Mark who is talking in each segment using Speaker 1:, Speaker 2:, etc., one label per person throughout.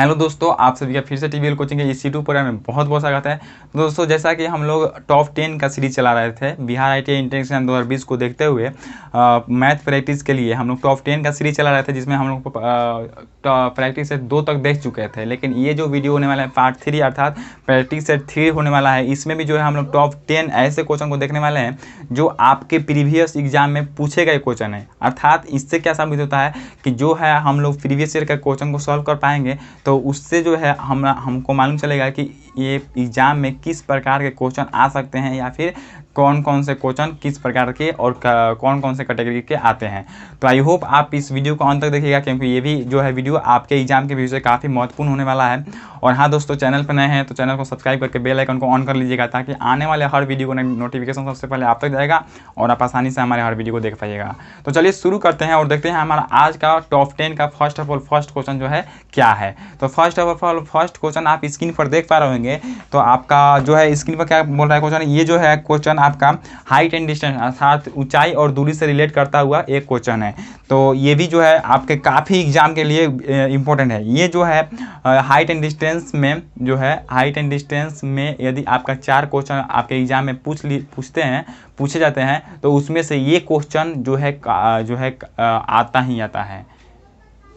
Speaker 1: Hello दोस्तों, आप सभी का फिर से टीवीएल कोचिंग के इस C2 प्रोग्राम में बहुत बहुत स्वागत है। तो दोस्तों, जैसा कि हम लोग टॉप 10 का सीरीज चला रहे थे बिहार ITI एंट्रेंस एग्जाम 2020 को देखते हुए मैथ प्रैक्टिस के लिए हम लोग टॉप 10 का सीरीज चला रहे थे, जिसमें हम लोग प्रैक्टिस सेट 2 तक देख चुके थे। लेकिन ये जो वीडियो होने वाला है पार्ट 3 अर्थात प्रैक्टिस सेट 3 होने वाला है, इसमें भी जो है हम लोग टॉप 10 ऐसे क्वेश्चन को देखने वाले हैं जो आपके प्रीवियस एग्जाम में पूछे गए क्वेश्चन है। अर्थात इससे क्या साबित होता है कि जो है हम लोग प्रीवियस ईयर का क्वेश्चन को सॉल्व कर पाएंगे, तो उससे जो है हमको मालूम चलेगा कि ये एग्ज़ाम में किस प्रकार के क्वेश्चन आ सकते हैं या फिर कौन कौन से क्वेश्चन किस प्रकार के और कौन कौन से कैटेगरी के आते हैं। तो आई होप आप इस वीडियो को अंत तक देखिएगा, क्योंकि ये भी जो है वीडियो आपके एग्जाम के व्यू से काफ़ी महत्वपूर्ण होने वाला है। और हाँ दोस्तों, चैनल पर नए हैं तो चैनल को सब्सक्राइब करके बेल आइकन को ऑन कर लीजिएगा, ताकि आने वाले हर वीडियो को नोटिफिकेशन सबसे पहले आप तक जाएगा और आप आसानी से हमारे हर वीडियो को देख पाइएगा। तो चलिए शुरू करते हैं और देखते हैं हमारा आज का टॉप 10 का फर्स्ट क्वेश्चन जो है क्या है। तो फर्स्ट क्वेश्चन आप स्क्रीन पर देख पा रहे होंगे। तो आपका जो है स्क्रीन पर क्या बोल रहा है क्वेश्चन, ये जो है क्वेश्चन आपका हाइट एंड डिस्टेंस अर्थात ऊंचाई और दूरी से रिलेट करता हुआ एक क्वेश्चन है। तो ये भी जो है आपके काफ़ी एग्जाम के लिए इम्पोर्टेंट है। ये जो है हाइट एंड डिस्टेंस में यदि आपका 4 क्वेश्चन आपके एग्जाम में पूछे जाते हैं, तो उसमें से ये क्वेश्चन जो है आता ही आता है।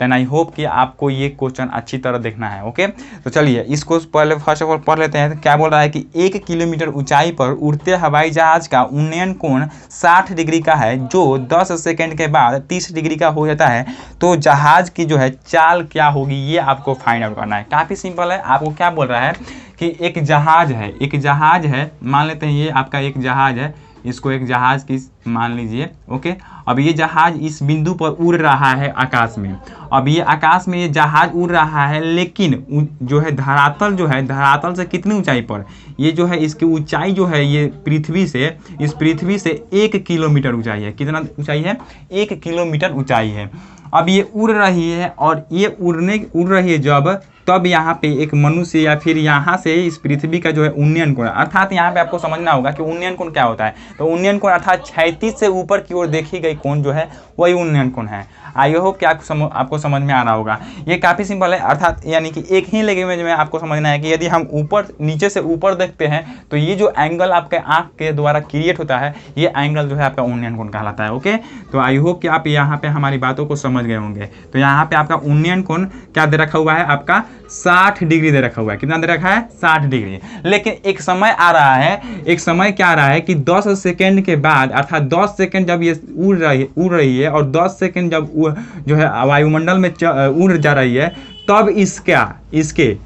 Speaker 1: देन आई होप कि आपको ये क्वेश्चन अच्छी तरह देखना है। ओके, तो चलिए इसको पहले फर्स्ट ऑफ ऑल पढ़ लेते हैं। क्या बोल रहा है कि 1 किलोमीटर ऊंचाई पर उड़ते हवाई जहाज का उन्नयन कोण 60 डिग्री का है, जो 10 सेकंड के बाद 30 डिग्री का हो जाता है। तो जहाज की जो है चाल क्या होगी, ये आपको फाइंड आउट करना है। काफ़ी सिंपल है। आपको क्या बोल रहा है कि एक जहाज है, मान लेते हैं ये आपका एक जहाज है, इसको एक जहाज की मान लीजिए। ओके, अब ये जहाज इस बिंदु पर उड़ रहा है आकाश में। अब ये आकाश में ये जहाज उड़ रहा है, लेकिन जो है धरातल से कितनी ऊंचाई पर, ये जो है इसकी ऊंचाई जो है ये इस पृथ्वी से 1 किलोमीटर ऊंचाई है। कितना ऊंचाई है? 1 किलोमीटर ऊंचाई है। अब ये उड़ रही है और ये उड़ रही है तब यहाँ पे एक मनुष्य या फिर यहाँ से इस पृथ्वी का जो है उन्नयन कोण, अर्थात यहाँ पे आपको समझना होगा कि उन्नयन कोण क्या होता है। तो उन्नयन कोण अर्थात क्षैतिज से ऊपर की ओर देखी गई कोण जो है वही उन्नयन कोण है। आई होप कि आपको समझ में आ रहा होगा। ये काफ़ी सिंपल है, अर्थात यानी कि एक ही लैंग्वेज में आपको समझना है कि यदि हम नीचे से ऊपर देखते हैं तो ये जो एंगल आपके आँख के द्वारा क्रिएट होता है, ये एंगल जो है आपका उन्नयन कोण कहलाता है। ओके, तो आई होप कि आप यहाँ पे हमारी बातों को समझ गए होंगे। तो यहाँ पे आपका उन्नयन कोण क्या दे रखा हुआ है, आपका 60 डिग्री दे रखा हुआ है। कितना दे रखा है? 60 डिग्री। लेकिन एक समय क्या आ रहा है कि 10 सेकंड के बाद, अर्थात 10 सेकंड जब ये उड़ रही है और 10 सेकंड जब जो है वायुमंडल में उड़ जा रही है, तब इसके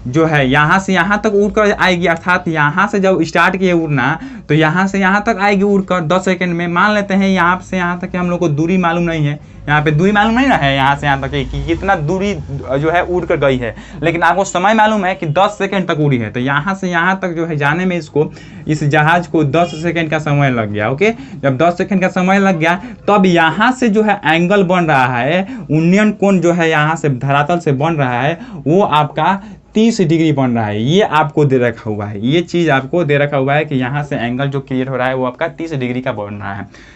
Speaker 1: जो है यहाँ से यहाँ तक उड़कर आएगी। अर्थात यहाँ से जब स्टार्ट किए उड़ना, तो यहाँ से यहाँ तक आएगी उड़कर 10 सेकंड में। मान लेते हैं यहाँ से यहाँ तक कि हम लोग को दूरी मालूम नहीं है, यहाँ पे दूरी मालूम नहीं ना है यहाँ से यहाँ तक कि कितना दूरी जो है उड़ कर गई है, लेकिन आपको समय मालूम है कि 10 सेकंड तक उड़ी है। तो यहाँ से यहाँ तक जो है जाने में इस जहाज को 10 सेकंड का समय लग गया। ओके, जब 10 सेकंड का समय लग गया, तब यहाँ से जो है एंगल बन रहा है, उन्नयन कोण जो है यहाँ से धरातल से बन रहा है, वो आपका 30 डिग्री बन रहा है। ये आपको दे रखा हुआ है, ये चीज़ आपको दे रखा हुआ है कि यहाँ से एंगल जो क्रिएट हो रहा है वो आपका 30 डिग्री का बन रहा है।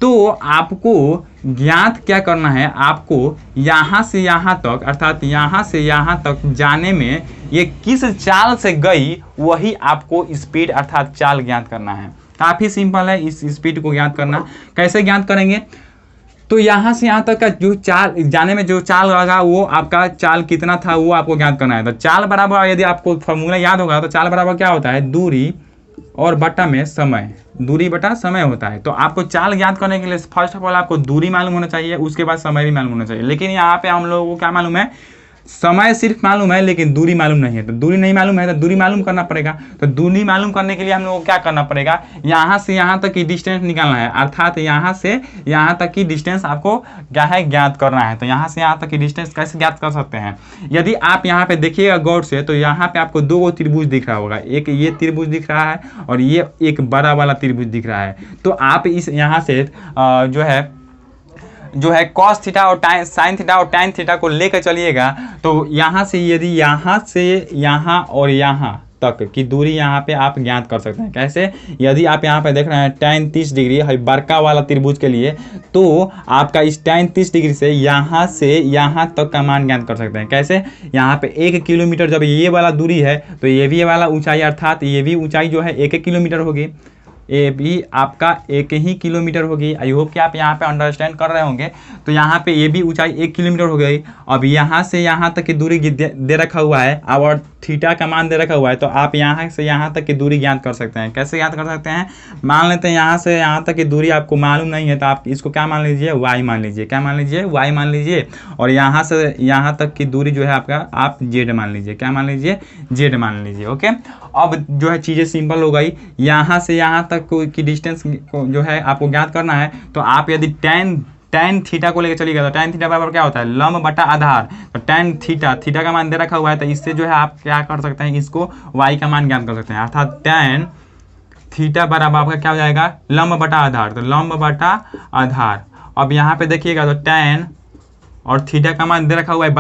Speaker 1: तो आपको ज्ञात क्या करना है, आपको यहाँ से यहाँ तक, अर्थात यहाँ से यहाँ तक जाने में ये किस चाल से गई, वही आपको स्पीड अर्थात चाल ज्ञात करना है। काफ़ी सिंपल है इस स्पीड को ज्ञात करना। कैसे ज्ञात करेंगे? तो यहाँ से यहाँ तक का जो चाल जाने में जो चाल लगा, वो आपका चाल कितना था वो आपको ज्ञात करना है। तो चाल बराबर, यदि आपको फॉर्मूला याद होगा, तो चाल बराबर क्या होता है? दूरी और बटा में समय, दूरी बटा समय होता है। तो आपको चाल ज्ञात करने के लिए फर्स्ट ऑफ ऑल आपको दूरी मालूम होना चाहिए, उसके बाद समय भी मालूम होना चाहिए। लेकिन यहाँ पे हम लोगों को क्या मालूम है? समय सिर्फ मालूम है, लेकिन दूरी मालूम नहीं है। तो दूरी नहीं मालूम है तो दूरी मालूम करना पड़ेगा। तो दूरी मालूम करने के लिए हम लोगों को क्या करना पड़ेगा? यहाँ से यहाँ तक की डिस्टेंस निकालना है, अर्थात यहाँ से यहाँ तक की डिस्टेंस आपको क्या है? ज्ञात करना है। तो यहाँ से यहाँ तक की डिस्टेंस कैसे ज्ञात कर सकते हैं? यदि आप यहाँ पे देखिएगा गौर से, तो यहाँ पे आपको 2 त्रिभुज दिख रहा होगा। एक ये त्रिभुज दिख रहा है और ये एक बड़ा वाला त्रिभुज दिख रहा है। तो आप इस यहाँ से जो है कॉस थीटा और साइन थीटा और टैन थीटा को लेकर चलिएगा। तो यहाँ से यदि यहाँ से यहाँ और यहाँ तक की दूरी यहाँ पे आप ज्ञात कर सकते हैं। कैसे? यदि आप यहाँ पे देख रहे हैं tan 30 डिग्री है बड़का वाला त्रिभुज के लिए, तो आपका इस tan 30 डिग्री से यहाँ तक का मान ज्ञात कर सकते हैं। कैसे? यहाँ पे 1 किलोमीटर जब ये वाला दूरी है तो ये भी वाला ऊंचाई अर्थात ये भी ऊंचाई जो है 1 किलोमीटर होगी, ये भी आपका 1 ही किलोमीटर होगी। आई होप कि आप यहाँ पे अंडरस्टैंड कर रहे होंगे। तो यहाँ पे ये भी ऊंचाई 1 किलोमीटर हो गई। अब यहाँ से यहाँ तक की दूरी दे रखा हुआ है और थीटा का मान दे रखा हुआ है, तो आप यहाँ से यहाँ तक की दूरी ज्ञात कर सकते हैं। कैसे ज्ञात कर सकते हैं? मान लेते हैं यहाँ से यहाँ तक की दूरी आपको मालूम नहीं है, तो आप इसको क्या मान लीजिए? y मान लीजिए। क्या मान लीजिए? y मान लीजिए। और यहाँ से यहाँ तक की दूरी जो है आपका आप z मान लीजिए। क्या मान लीजिए? z मान लीजिए। ओके, अब जो है चीज़ें सिंपल हो गई। यहाँ से यहाँ तक की डिस्टेंस को जो है आपको ज्ञात करना है, तो आप यदि tan थीटा को लेकर चलिएगा तो tan थीटा बराबर क्या होता है? लंब बटा आधार। तो tan थीटा का मान दे रखा हुआ है, तो इससे जो है आप क्या कर सकते हैं? इसको y का मान ज्ञात कर सकते हैं। अर्थात tan थीटा बराबर आपका क्या हो जाएगा? लंब बटा आधार। तो लंब बटा आधार। अब यहाँ पे देखिएगा तो tan और थीटा का मान दे रखा हुआ है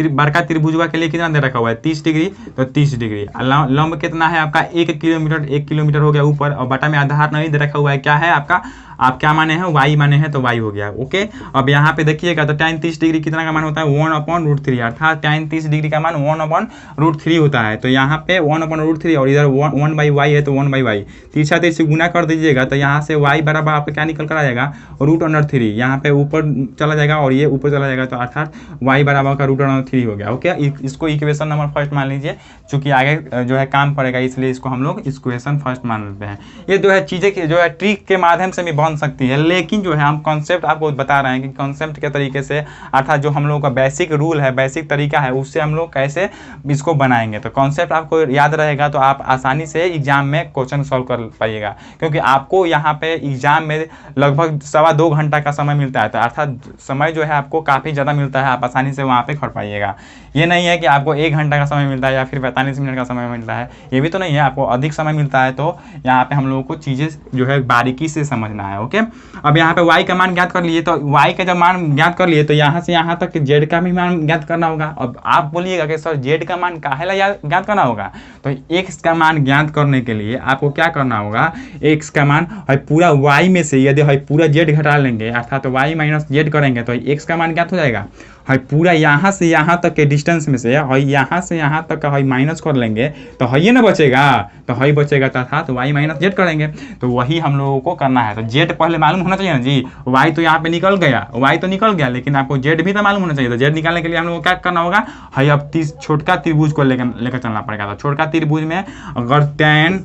Speaker 1: बड़का त्रिभुजवा के लिए कितना दे रखा हुआ है? 30 डिग्री। तो 30 डिग्री। लंब कितना है आपका? 1 किलोमीटर। 1 किलोमीटर हो गया ऊपर, और बटा में आधार नहीं दे रखा हुआ है। क्या है आपका? आप क्या माने हैं? y माने हैं, तो y हो गया। ओके, अब यहाँ पे देखिएगा तो tan 30 डिग्री कितना का मान होता है? 1/√3। अर्थात tan 30 डिग्री का मान 1/√3 होता है। तो यहाँ पे 1/√3 और इधर 1/y है, तो 1/y तिरछा तिरछी गुना कर दीजिएगा, तो यहाँ से y बराबर आपका क्या निकल कर आ जाएगा? √3। यहाँ पे ऊपर चला जाएगा और ये ऊपर चला जाएगा, तो अर्थात y बराबर का √3 हो गया। ओके, इसको इक्वेशन नंबर फर्स्ट मान लीजिए, चूंकि आगे जो है काम पड़ेगा इसलिए इसको हम लोग इक्वेशन फर्स्ट मान लेते हैं। ये जो है चीज़ें जो है ट्रिक के माध्यम से भी बन सकती है, लेकिन जो है हम कॉन्सेप्ट आपको बता रहे हैं कि कॉन्सेप्ट के तरीके से, अर्थात जो हम लोग का बेसिक रूल है, बेसिक तरीका है, उससे हम लोग कैसे इसको बनाएंगे। तो कॉन्सेप्ट आपको याद रहेगा तो आप आसानी से एग्जाम में क्वेश्चन सॉल्व कर पाइएगा, क्योंकि आपको यहाँ पे एग्जाम में लगभग 2.25 घंटा का समय मिलता है। तो अर्थात समय जो है आपको काफ़ी ज़्यादा मिलता है, आप आसानी से वहाँ पे कर पाइएगा। ये नहीं है कि आपको 1 घंटा का समय मिलता है या फिर 45 मिनट का समय मिलता है, ये भी तो नहीं है, आपको अधिक समय मिलता है। तो यहाँ पे हम लोगों को चीज़ें जो है बारीकी से समझना है। ओके, अब यहाँ पे y का मान ज्ञात कर लिए, तो y का जब मान ज्ञात कर लिए तो यहाँ से यहाँ तक z का भी मान ज्ञात करना होगा। अब आप बोलिएगा कि सर z का मान काहे ज्ञात करना होगा? तो x का मान ज्ञात करने के लिए आपको क्या करना होगा? x का मान पूरा y में से यदि पूरा z घटा लेंगे, अर्थात तो y माइनस z करेंगे, तो x का मान ज्ञात हो जाएगा। पूरा यहाँ से यहाँ तक के डिस्टेंस में से यहाँ से यहाँ तक का माइनस कर लेंगे, तो ये ना बचेगा, तो बचेगा, तथा तो y माइनस जेड करेंगे। तो वही हम लोगों को करना है। तो जेड पहले मालूम होना चाहिए ना जी, y तो यहाँ पे निकल गया, y तो निकल गया, लेकिन आपको जेड भी तो मालूम होना चाहिए। तो जेड निकालने के लिए हम लोग को क्या करना होगा? अब छोटका त्रिभुज को लेकर चलना पड़ेगा। तो छोटका त्रिभुज में अगर tan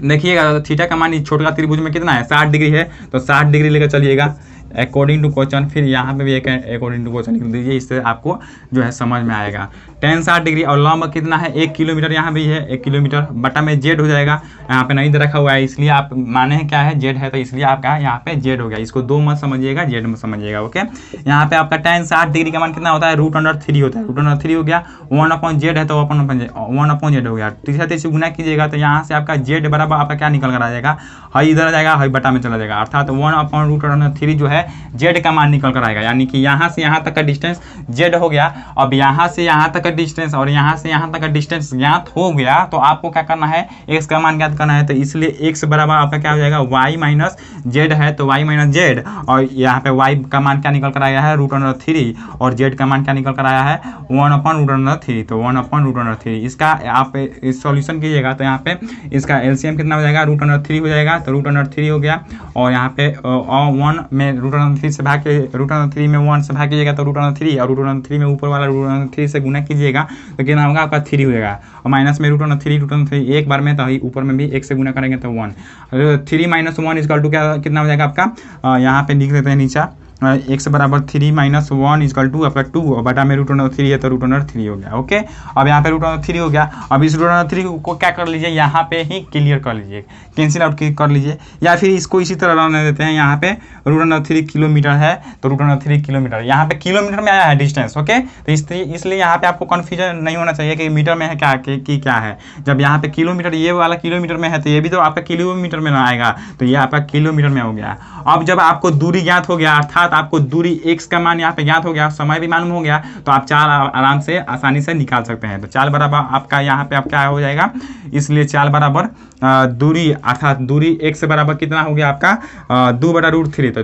Speaker 1: देखिएगा तो थीटा का मान छोटका त्रिभुज में कितना है? 60 डिग्री है, तो 60 डिग्री लेकर चलिएगा अकॉर्डिंग टू क्वेश्चन। फिर यहाँ पे भी एक अकॉर्डिंग टू क्वेश्चन लिख दीजिए, इससे आपको जो है समझ में आएगा। tan 60 डिग्री और लंब कितना है? 1 किलोमीटर। यहाँ भी है 1 किलोमीटर, बटा में जेड हो जाएगा। यहाँ पे नहीं दे रखा हुआ है, इसलिए आप माने हैं क्या है? जेड है, तो इसलिए आपका यहाँ पे जेड हो गया। इसको 2 मत समझिएगा, जेड मत समझिएगा। ओके, यहाँ पे आपका tan 60 डिग्री का मान कितना होता है? √3 होता है। √3 हो गया, 1/z है तो 1/z हो गया। तीसरा तीसरी गुना कीजिएगा, तो यहाँ से आपका जेड बराबर आपका क्या निकल कर आ जाएगा? इधर आ जाएगा, बटा में चला जाएगा, अर्थात 1/√3 जो है जेड का मान निकल कर आएगा। यानी कि यहाँ से यहाँ तक का डिस्टेंस जेड हो गया। अब यहाँ से यहाँ तक का डिस्टेंस और यहाँ से यहाँ तक का डिस्टेंस ज्ञात हो गया, तो आपको क्या करना है? x का मान ज्ञात करना है। तो इसलिए x बराबर आपका क्या हो जाएगा? y माइनस जेड है, तो y माइनस जेड, और यहाँ पे y का मान क्या निकल कर आया है? √3, और z का मान क्या निकल कर आया है? 1/√3। तो 1/√3 इसका आप सॉल्यूशन कीजिएगा, तो यहाँ पे इसका एलसीएम कितना हो जाएगा? √3 हो जाएगा। तो √3 हो गया, और यहाँ पे 1 में √3 से भाग के √3 में 1 से भाग कीजिएगा, तो √3, और √3 में ऊपर वाला √3 से गुना कीजिएगा, तो कितना होगा? आपका 3 हो जाएगा। और माइनस में √3 एक बार में, तो ऊपर में भी 1 से गुना करेंगे तो 1। 3 - 1 इक्वल टू क्या कितना हो जाएगा आपका? यहाँ पे लिख देते हैं नीचा, x बराबर 3 - 1 इक्वल टू आपका 2, और बटा में √3 है, तो √3 हो गया। ओके, अब यहाँ पे √3 हो गया। अब इस √3 को क्या कर लीजिए? यहाँ पे ही क्लियर कर लीजिए, कैंसिल आउट कर लीजिए, या फिर इसको इसी तरह रहने देते हैं। यहाँ पे √3 किलोमीटर है, तो √3 किलोमीटर, यहाँ पे किलोमीटर में आया है डिस्टेंस। ओके, तो इसलिए यहाँ पे आपको कन्फ्यूजन नहीं होना चाहिए कि मीटर में है क्या कि क्या है। जब यहाँ पे किलोमीटर, ये वाला किलोमीटर में है, तो ये भी तो आपका किलोमीटर में आएगा, तो ये आपका किलोमीटर में हो गया। अब जब आपको दूरी ज्ञात हो गया, अर्थात अर्थात आपको दूरी x का मान यहाँ पे ज्ञात हो गया, समय भी मालूम हो गया, तो आप चाल आराम से आसानी से निकाल सकते हैं। तो चाल बराबर आपका यहाँ पे आप क्या हो जाएगा, इसलिए चाल बराबर दूरी अर्थात दूरी x बराबर कितना हो गया आपका 2/√3, तो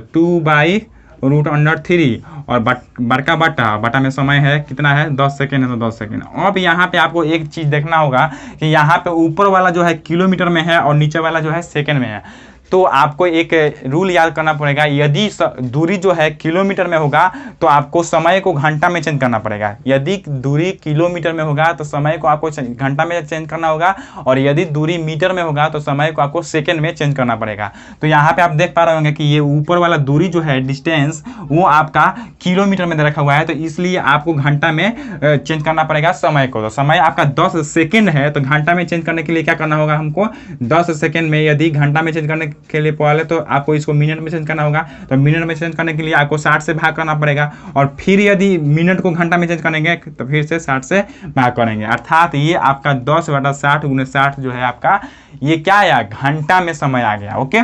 Speaker 1: 2/√3 और बड़का बटा में समय है कितना है 10 सेकेंड है, तो 10 सेकेंड। अब यहाँ पे आपको एक चीज़ देखना होगा कि यहाँ पे ऊपर वाला जो है किलोमीटर में है और नीचे वाला जो है सेकेंड में है। तो आपको एक रूल याद करना पड़ेगा, यदि दूरी जो है किलोमीटर में होगा तो आपको समय को घंटा में चेंज करना पड़ेगा। यदि दूरी किलोमीटर में होगा तो समय को आपको घंटा में चेंज करना होगा, और यदि दूरी मीटर में होगा तो समय को आपको सेकेंड में चेंज करना पड़ेगा। तो यहाँ पे आप देख पा रहे होंगे कि ये ऊपर वाला दूरी जो है डिस्टेंस वो आपका किलोमीटर में रखा हुआ है, तो इसलिए आपको घंटा में चेंज करना पड़ेगा समय को। तो समय आपका 10 सेकेंड है, तो घंटा में चेंज करने के लिए क्या करना होगा हमको 10 सेकेंड में, यदि घंटा में चेंज करने के लिए पहले तो आपको इसको मिनट में चेंज करना होगा, तो मिनट में चेंज करने के लिए आपको 60 से भाग करना पड़ेगा, और फिर यदि मिनट को घंटा में चेंज करेंगे तो फिर से 60 से भाग करेंगे, अर्थात ये आपका 10/60 × 60 जो है आपका ये क्या आया घंटा में समय आ गया। ओके,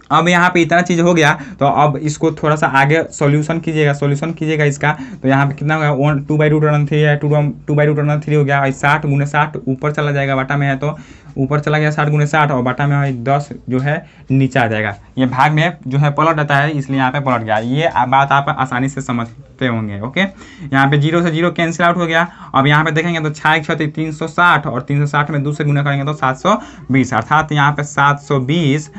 Speaker 1: अब यहाँ पे इतना चीज़ हो गया, तो अब इसको थोड़ा सा आगे सॉल्यूशन कीजिएगा इसका। तो यहाँ पे कितना होगा 2/√3 है, 2/√3 हो गया, 60 × 60 ऊपर चला जाएगा, बटा में है तो ऊपर चला गया 60 × 60, और बटा में है 10 जो है नीचे आ जाएगा। ये भाग में जो है पलट जाता है, इसलिए यहाँ पे पलट गया। ये बात आप आसानी से समझते होंगे। ओके, यहाँ पे 0 से 0 कैंसिल आउट हो गया। अब यहाँ पे देखेंगे तो 6 × 360 और 360 में 2 से गुना करेंगे तो 720, अर्थात यहाँ पे 720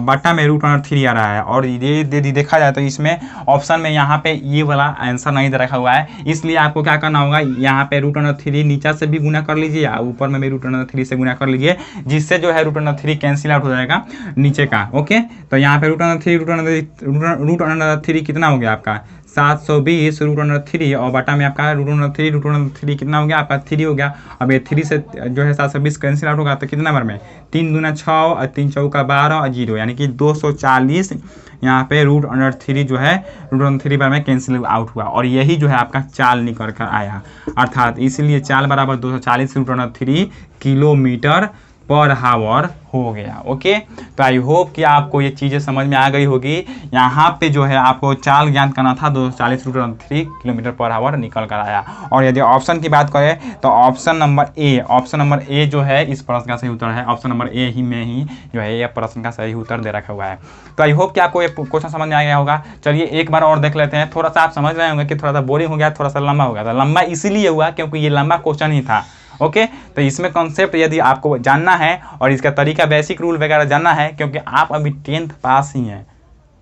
Speaker 1: बटा में √3 आ रहा है। और ये देखा जाए तो इसमें ऑप्शन में यहाँ पे ये वाला आंसर नहीं दे रखा हुआ है, इसलिए आपको क्या करना होगा यहाँ पे √3 नीचे से भी गुना कर लीजिए, ऊपर में भी √3 से गुना कर लीजिए, जिससे जो है √3 कैंसिल आउट हो जाएगा नीचे का। ओके, तो यहाँ पे √3 कितना हो गया आपका 720 √3, और बटा में आपका √3 कितना हो गया आपका 3 हो गया। अब ये 3 से जो है 720 कैंसिल आउट होगा, तो कितना बार में 3 दूना 6 और 3 चौका 12 और 0, यानी कि 240 यहाँ पे √3 जो है √3 बार में कैंसिल आउट हुआ, और यही जो है आपका चाल निकल कर आया, अर्थात इसलिए चाल बराबर 240 √3 km/h हो गया। ओके, तो आई होप कि आपको ये चीज़ें समझ में आ गई होगी। यहाँ पे जो है आपको चाल ज्ञात करना था, 240 √3 km/h निकल कर आया। और यदि ऑप्शन की बात करें तो ऑप्शन नंबर ए जो है इस प्रश्न का सही उत्तर है। ऑप्शन नंबर ए ही में ही जो है ये प्रश्न का सही उत्तर दे रखा हुआ है। तो आई होप कि आपको ये क्वेश्चन समझ में आ गया होगा। चलिए एक बार और देख लेते हैं। थोड़ा सा आप समझ रहे होंगे कि थोड़ा सा बोरिंग हो गया, थोड़ा सा लंबा हो गया। तो लंबा इसीलिए हुआ क्योंकि ये लंबा क्वेश्चन ही था। ओके, तो इसमें कॉन्सेप्ट यदि आपको जानना है और इसका तरीका बेसिक रूल वगैरह जानना है, क्योंकि आप अभी 10th पास ही हैं।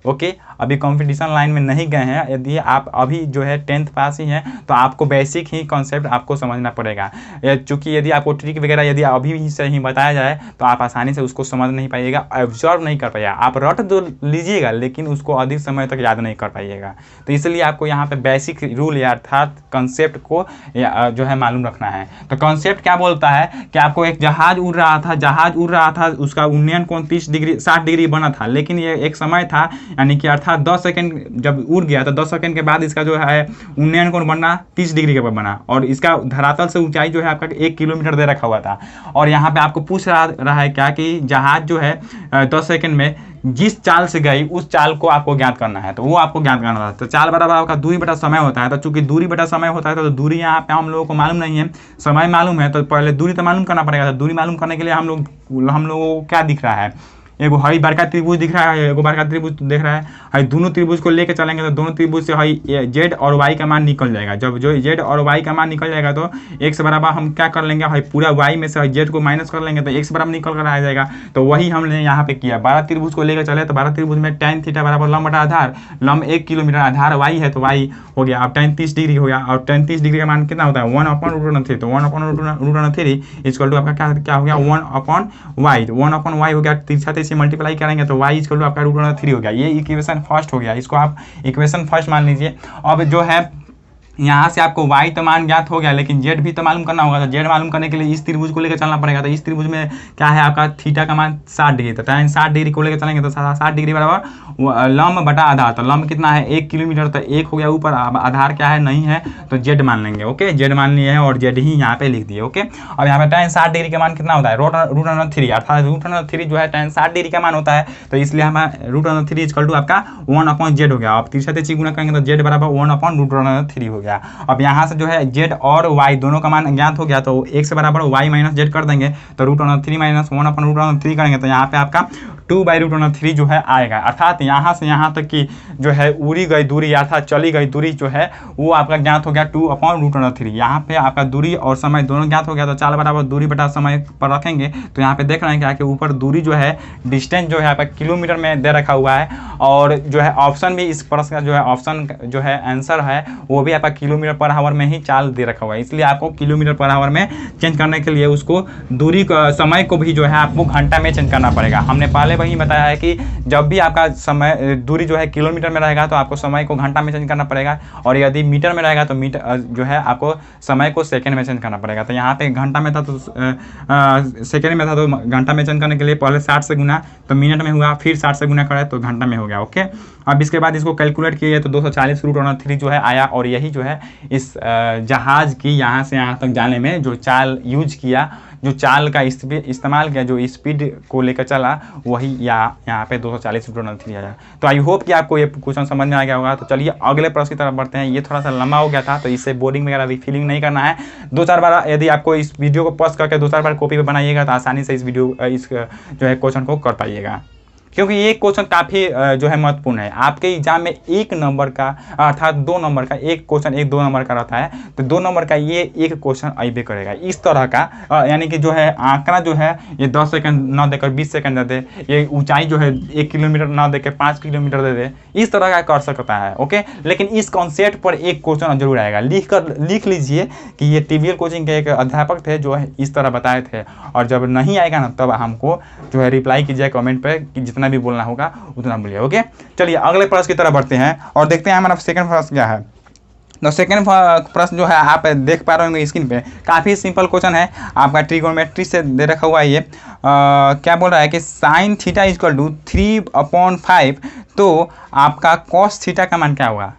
Speaker 1: ओके, अभी कंपटीशन लाइन में नहीं गए हैं। यदि आप अभी जो है 10th पास ही हैं तो आपको बेसिक ही कॉन्सेप्ट आपको समझना पड़ेगा, चूँकि यदि आपको ट्रिक वगैरह यदि अभी ही से ही बताया जाए तो आप आसानी से उसको समझ नहीं पाइएगा, ऑब्जर्व नहीं कर पाइएगा। आप रट तो लीजिएगा लेकिन उसको अधिक समय तक याद नहीं कर पाइएगा। तो इसलिए आपको यहाँ पे बेसिक रूल या अर्थात कॉन्सेप्ट को जो है मालूम रखना है। तो कॉन्सेप्ट क्या बोलता है कि आपको एक जहाज उड़ रहा था, उसका उन्नयन कोण 60 डिग्री बना था, लेकिन ये एक समय था, यानी कि अर्थात 10 सेकंड जब उड़ गया तो 10 सेकंड के बाद इसका जो है उन्नयन कोण बनना 30 डिग्री के ऊपर बना, और इसका धरातल से ऊंचाई जो है आपका 1 किलोमीटर दे रखा हुआ था। और यहाँ पे आपको पूछ रहा है क्या कि जहाज जो है 10 सेकंड में जिस चाल से गई उस चाल को आपको ज्ञात करना है, तो वो आपको ज्ञात करना था। तो चाल बराबर आपका दूरी बटा समय होता है। तो चूंकि दूरी बटा समय होता है तो दूरी यहाँ पे हम लोगों को मालूम नहीं है, समय मालूम है, तो पहले दूरी तो मालूम करना पड़ेगा। तो दूरी मालूम करने के लिए हम लोगों को क्या दिख रहा है, एगो हई बड़का त्रिभुज दिख रहा है, एगो बड़का त्रिभुज देख रहा है। हई दोनों त्रिभुज को लेकर चलेंगे तो दोनों त्रिभुज से हई जेड और वाई का मान निकल जाएगा। जब जो जेड और वाई का मान निकल जाएगा तो एक्स बराबर हम क्या कर लेंगे, हई पूरा वाई में से जेड को माइनस कर लेंगे तो एक्स बराबर निकल कर आ जाएगा। तो वही हमने यहाँ पे किया। 12 त्रिभुज को लेकर चले तो 12 त्रिभुज में tan थीटा बराबर लंब बटा आधार, लंब 1 किलोमीटर, आधार वाई है तो वाई हो गया। अब tan 30 डिग्री हो गया, और tan 30 डिग्री का मान कितना होता है 1/√3। तो 1/√3 इक्वल टू आपका क्या हो गया 1/y। 1/y हो गया, 30 से मल्टीप्लाई करेंगे तो y इक्वल टू आपका √3 हो गया। ये इक्वेशन फर्स्ट हो गया, इसको आप इक्वेशन फर्स्ट मान लीजिए। अब जो है यहाँ से आपको y तो मान ज्ञात हो गया, लेकिन z भी तो मालूम करना होगा। तो z मालूम करने के लिए इस त्रिभुज को लेकर चलना पड़ेगा। तो इस त्रिभुज में क्या है आपका थीटा का मान 60 डिग्री, तो tan 60 डिग्री को लेकर चलेंगे तो 60 डिग्री बराबर लंब बटा आधार। तो लंब कितना है 1 किलोमीटर, तो 1 हो गया ऊपर, अब आधार क्या है नहीं है तो z मान लेंगे। ओके, z मान लिए हैं और z ही यहाँ पे लिख दिए। ओके, अब यहाँ पे tan 60 डिग्री का मान कितना होता है √3, अर्थात √3 जो है tan 60 डिग्री का मान होता है। तो इसलिए हमारा √3 इक्वल टू आपका 1/z हो गया। अब तीसरा तीसरी गुना करेंगे तो z बराबर 1/√3 हो गया। अब यहाँ से जो है z और y दोनों का मान ज्ञात हो गया, तो 1 से बराबर y माइनस z कर देंगे, तो √3 माइनस 1/√3 करेंगे तो यहाँ पे आपका 2/√3 जो है आएगा। अर्थात यहाँ से यहाँ तक की जो है उड़ी गई दूरी अर्थात चली गई दूरी जो है वो आपका ज्ञात हो गया 2/√3। यहाँ पे आपका दूरी और समय दोनों ज्ञात हो गया, तो 4 बराबर दूरी बटा समय पर रखेंगे। तो यहाँ पे देख रहे हैं क्या कि ऊपर दूरी जो है डिस्टेंस जो है आपका किलोमीटर में दे रखा हुआ है, और जो है ऑप्शन भी इस प्रश्न का जो है ऑप्शन जो है आंसर है वो भी आपका किलोमीटर पर आवर में ही चाल दे रखा हुआ है। इसलिए आपको किलोमीटर पर आवर में चेंज करने के लिए उसको दूरी समय को भी जो है आपको घंटा में चेंज करना पड़ेगा। हमने पहले वही बताया है कि जब भी आपका समय दूरी जो है किलोमीटर में रहेगा तो आपको समय को घंटा में चेंज करना पड़ेगा, और यदि मीटर में रहेगा तो मीटर जो है आपको समय को सेकंड में चेंज करना पड़ेगा। तो यहाँ पे घंटा में था तो सेकंड में था, तो घंटा में चेंज करने के लिए पहले 60 से गुना तो मिनट में हुआ, फिर 60 से गुना करे तो घंटा में हो गया। ओके, अब इसके बाद इसको कैलकुलेट किए तो 240√3 जो है आया, और यही जो है इस जहाज़ की यहाँ से यहाँ तक जाने में जो चाल यूज किया, जो चाल का इस्तेमाल किया, जो स्पीड को लेकर चला, वही यहाँ पे 240√3 आया। तो आई होप कि आपको ये क्वेश्चन समझ में आ गया होगा। तो चलिए अगले प्रश्न की तरफ बढ़ते हैं। ये थोड़ा सा लंबा हो गया था, तो इससे बोरिंग वगैरह भी फीलिंग नहीं करना है। 2-4 बार यदि आपको इस वीडियो को पॉज करके 2-4 बार कॉपी पे बनाइएगा तो आसानी से इस जो है क्वेश्चन को कर पाइएगा, क्योंकि ये क्वेश्चन काफ़ी जो है महत्वपूर्ण है। आपके एग्जाम में 1 नंबर का अर्थात 2 नंबर का एक क्वेश्चन 2 नंबर का रहता है, तो 2 नंबर का ये एक क्वेश्चन अबे करेगा इस तरह का, यानी कि जो है आंकड़ा जो है ये 10 सेकंड ना देकर 20 सेकंड दे दे, ये ऊंचाई जो है 1 किलोमीटर ना देकर 5 किलोमीटर दे दे, इस तरह का कर सकता है। ओके, लेकिन इस कॉन्सेप्ट पर एक क्वेश्चन जरूर आएगा। लिख लीजिए कि ये टीवीएल कोचिंग के एक अध्यापक थे जो है इस तरह बताए थे, और जब नहीं आएगा ना तब हमको जो है रिप्लाई कीजिए कमेंट पे कि जितना भी बोलना होगा उतना बोलिए। ओके, चलिए अगले प्रश्न की तरफ बढ़ते हैं और देखते हैं हमारा सेकंड प्रश्न क्या है। तो सेकंड प्रश्न जो है आप देख पा रहे होंगे स्क्रीन पे, काफ़ी सिंपल क्वेश्चन है, आपका ट्रिगोनोमेट्री से दे रखा हुआ है। ये क्या बोल रहा है कि sin थीटा इक्वल टू 3/5, तो आपका cos थीटा का मान क्या होगा।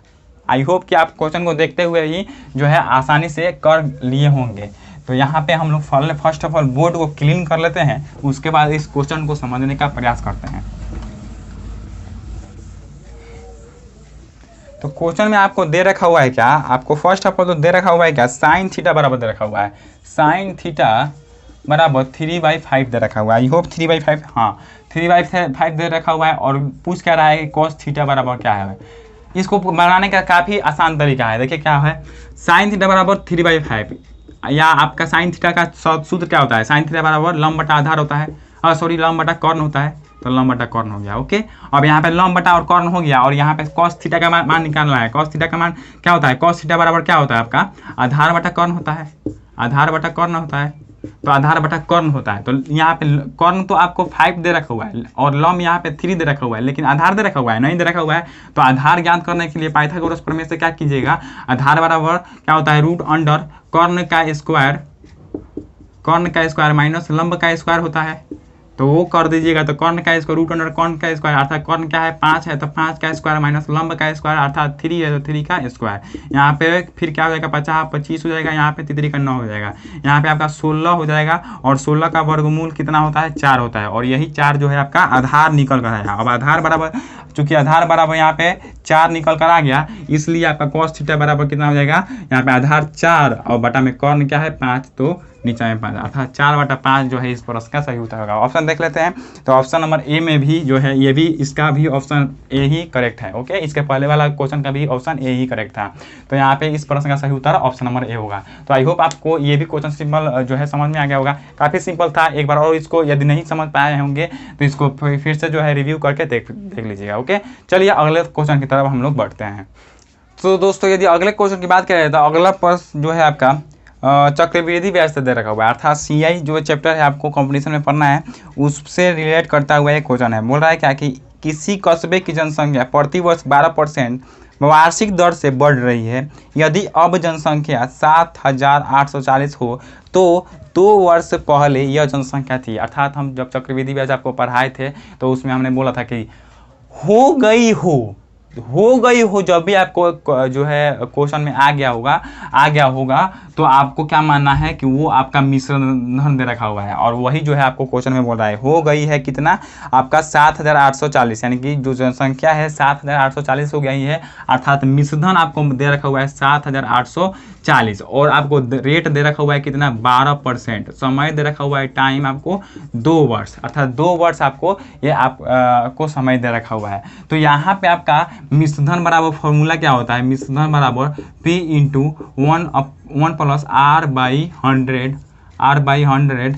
Speaker 1: आई होप कि आप क्वेश्चन को देखते हुए ही जो है आसानी से कर लिए होंगे। तो यहाँ पे हम लोग फर्स्ट ऑफ ऑल बोर्ड को क्लीन कर लेते हैं, उसके बाद इस क्वेश्चन को समझने का प्रयास करते हैं। तो क्वेश्चन में आपको दे रखा हुआ है क्या, आपको फर्स्ट ऑफ ऑल तो दे रखा हुआ है क्या, साइन थीटा बराबर दे रखा हुआ है, साइन थीटा बराबर 3/5 दे रखा हुआ है। आई होप 3/5, हाँ 3/5 दे रखा हुआ है, और पूछ क्या रहा है कि कॉस थीटा बराबर क्या है। इसको बनाने का काफ़ी आसान तरीका है। देखिए क्या है, साइन थीटा बराबर 3/5, या आपका साइन थीटा का सूत्र क्या होता है, साइन थीटा बराबर लंब बटा आधार होता है, लंब बटा कर्ण होता है, तो लंब बटा कर्ण हो गया। ओके, अब यहाँ पे लंब बटा और कर्ण हो गया, और यहाँ पे कॉस थीटा का मान निकालना है। कॉस थीटा का मान क्या होता है, कॉस थीटा बराबर क्या होता है आपका आधार बटा कर्ण होता है, आधार बटा कर्ण होता है, तो आधार बटा कर्ण होता है। तो यहाँ पे कर्ण तो आपको 5 दे रखा हुआ है, और लंब यहाँ पे 3 दे रखा हुआ है, लेकिन आधार दे रखा हुआ है नहीं दे रखा हुआ है। तो आधार ज्ञात करने के लिए पाइथागोरस प्रमेय से क्या कीजिएगा, आधार बराबर क्या होता है √अंडर कर्ण का स्क्वायर माइनस लंब का स्क्वायर होता है, तो वो कर दीजिएगा। तो कर्ण का स्क्वायर √अंडर कर्ण का स्क्वायर, अर्थात कर्ण क्या है 5 है, तो 5 का स्क्वायर माइनस लंब का स्क्वायर अर्थात 3 है, तो 3 का स्क्वायर। यहाँ पे फिर क्या हो जाएगा 25 हो जाएगा, यहाँ पे 3 का 9 हो जाएगा, यहाँ पे आपका 16 हो जाएगा, और 16 का वर्गमूल कितना होता है 4 होता है, और यही 4 जो है आपका आधार निकल कर आएगा। अब आधार बराबर, चूंकि आधार बराबर यहाँ पे 4 निकल कर आ गया, इसलिए आपका कॉस थीटा बराबर कितना हो जाएगा, यहाँ पे आधार 4 और बटा में कर्ण क्या है 5, तो नीचे में 5, अर्थात 4/5 जो है इस प्रश्न का सही उत्तर होगा। ऑप्शन देख लेते हैं, तो ऑप्शन नंबर ए में भी जो है ये भी, इसका भी ऑप्शन ए ही करेक्ट है। ओके, इसके पहले वाला क्वेश्चन का भी ऑप्शन ए ही करेक्ट था, तो यहाँ पे इस प्रश्न का सही उत्तर ऑप्शन नंबर ए होगा। तो आई होप आपको ये भी क्वेश्चन सिंपल जो है समझ में आ गया होगा, काफ़ी सिंपल था। एक बार और इसको यदि नहीं समझ पाए होंगे तो इसको फिर से जो है रिव्यू करके देख लीजिएगा। ओके, चलिए अगले क्वेश्चन की तरफ हम लोग बढ़ते हैं। तो दोस्तों यदि अगले क्वेश्चन की बात करें तो अगला प्रश्न जो है आपका चक्रवृद्धि ब्याज से दे रखा हुआ है, अर्थात CI जो चैप्टर है आपको कंपटीशन में पढ़ना है उससे रिलेट करता हुआ एक क्वेश्चन है। बोल रहा है क्या कि किसी कस्बे की जनसंख्या प्रति वर्ष 12% वार्षिक दर से बढ़ रही है। यदि अब जनसंख्या 7,840 हो तो 2 वर्ष पहले यह जनसंख्या थी। अर्थात हम जब चक्रवृद्धि ब्याज आपको पढ़ाए थे तो उसमें हमने बोला था कि हो गई हो, जब भी आपको जो है क्वेश्चन में आ गया होगा तो आपको क्या मानना है कि वो आपका मिश्रण धन दे रखा हुआ है, और वही जो है आपको क्वेश्चन में बोल रहा है हो गई है कितना, आपका 7,840, यानी कि जो जनसंख्या है 7,840 हो गई है, अर्थात मिश्रधन आपको दे रखा हुआ है 7,840, और आपको रेट दे रखा हुआ है कितना, 12%। समय दे रखा हुआ है टाइम आपको 2 वर्ष, अर्थात 2 वर्ष आपको ये आपको समय दे रखा हुआ है। तो यहाँ पे आपका मिश्रधन बराबर फॉर्मूला क्या होता है, मिश्रधन बराबर P इंटू 1 प्लस R/100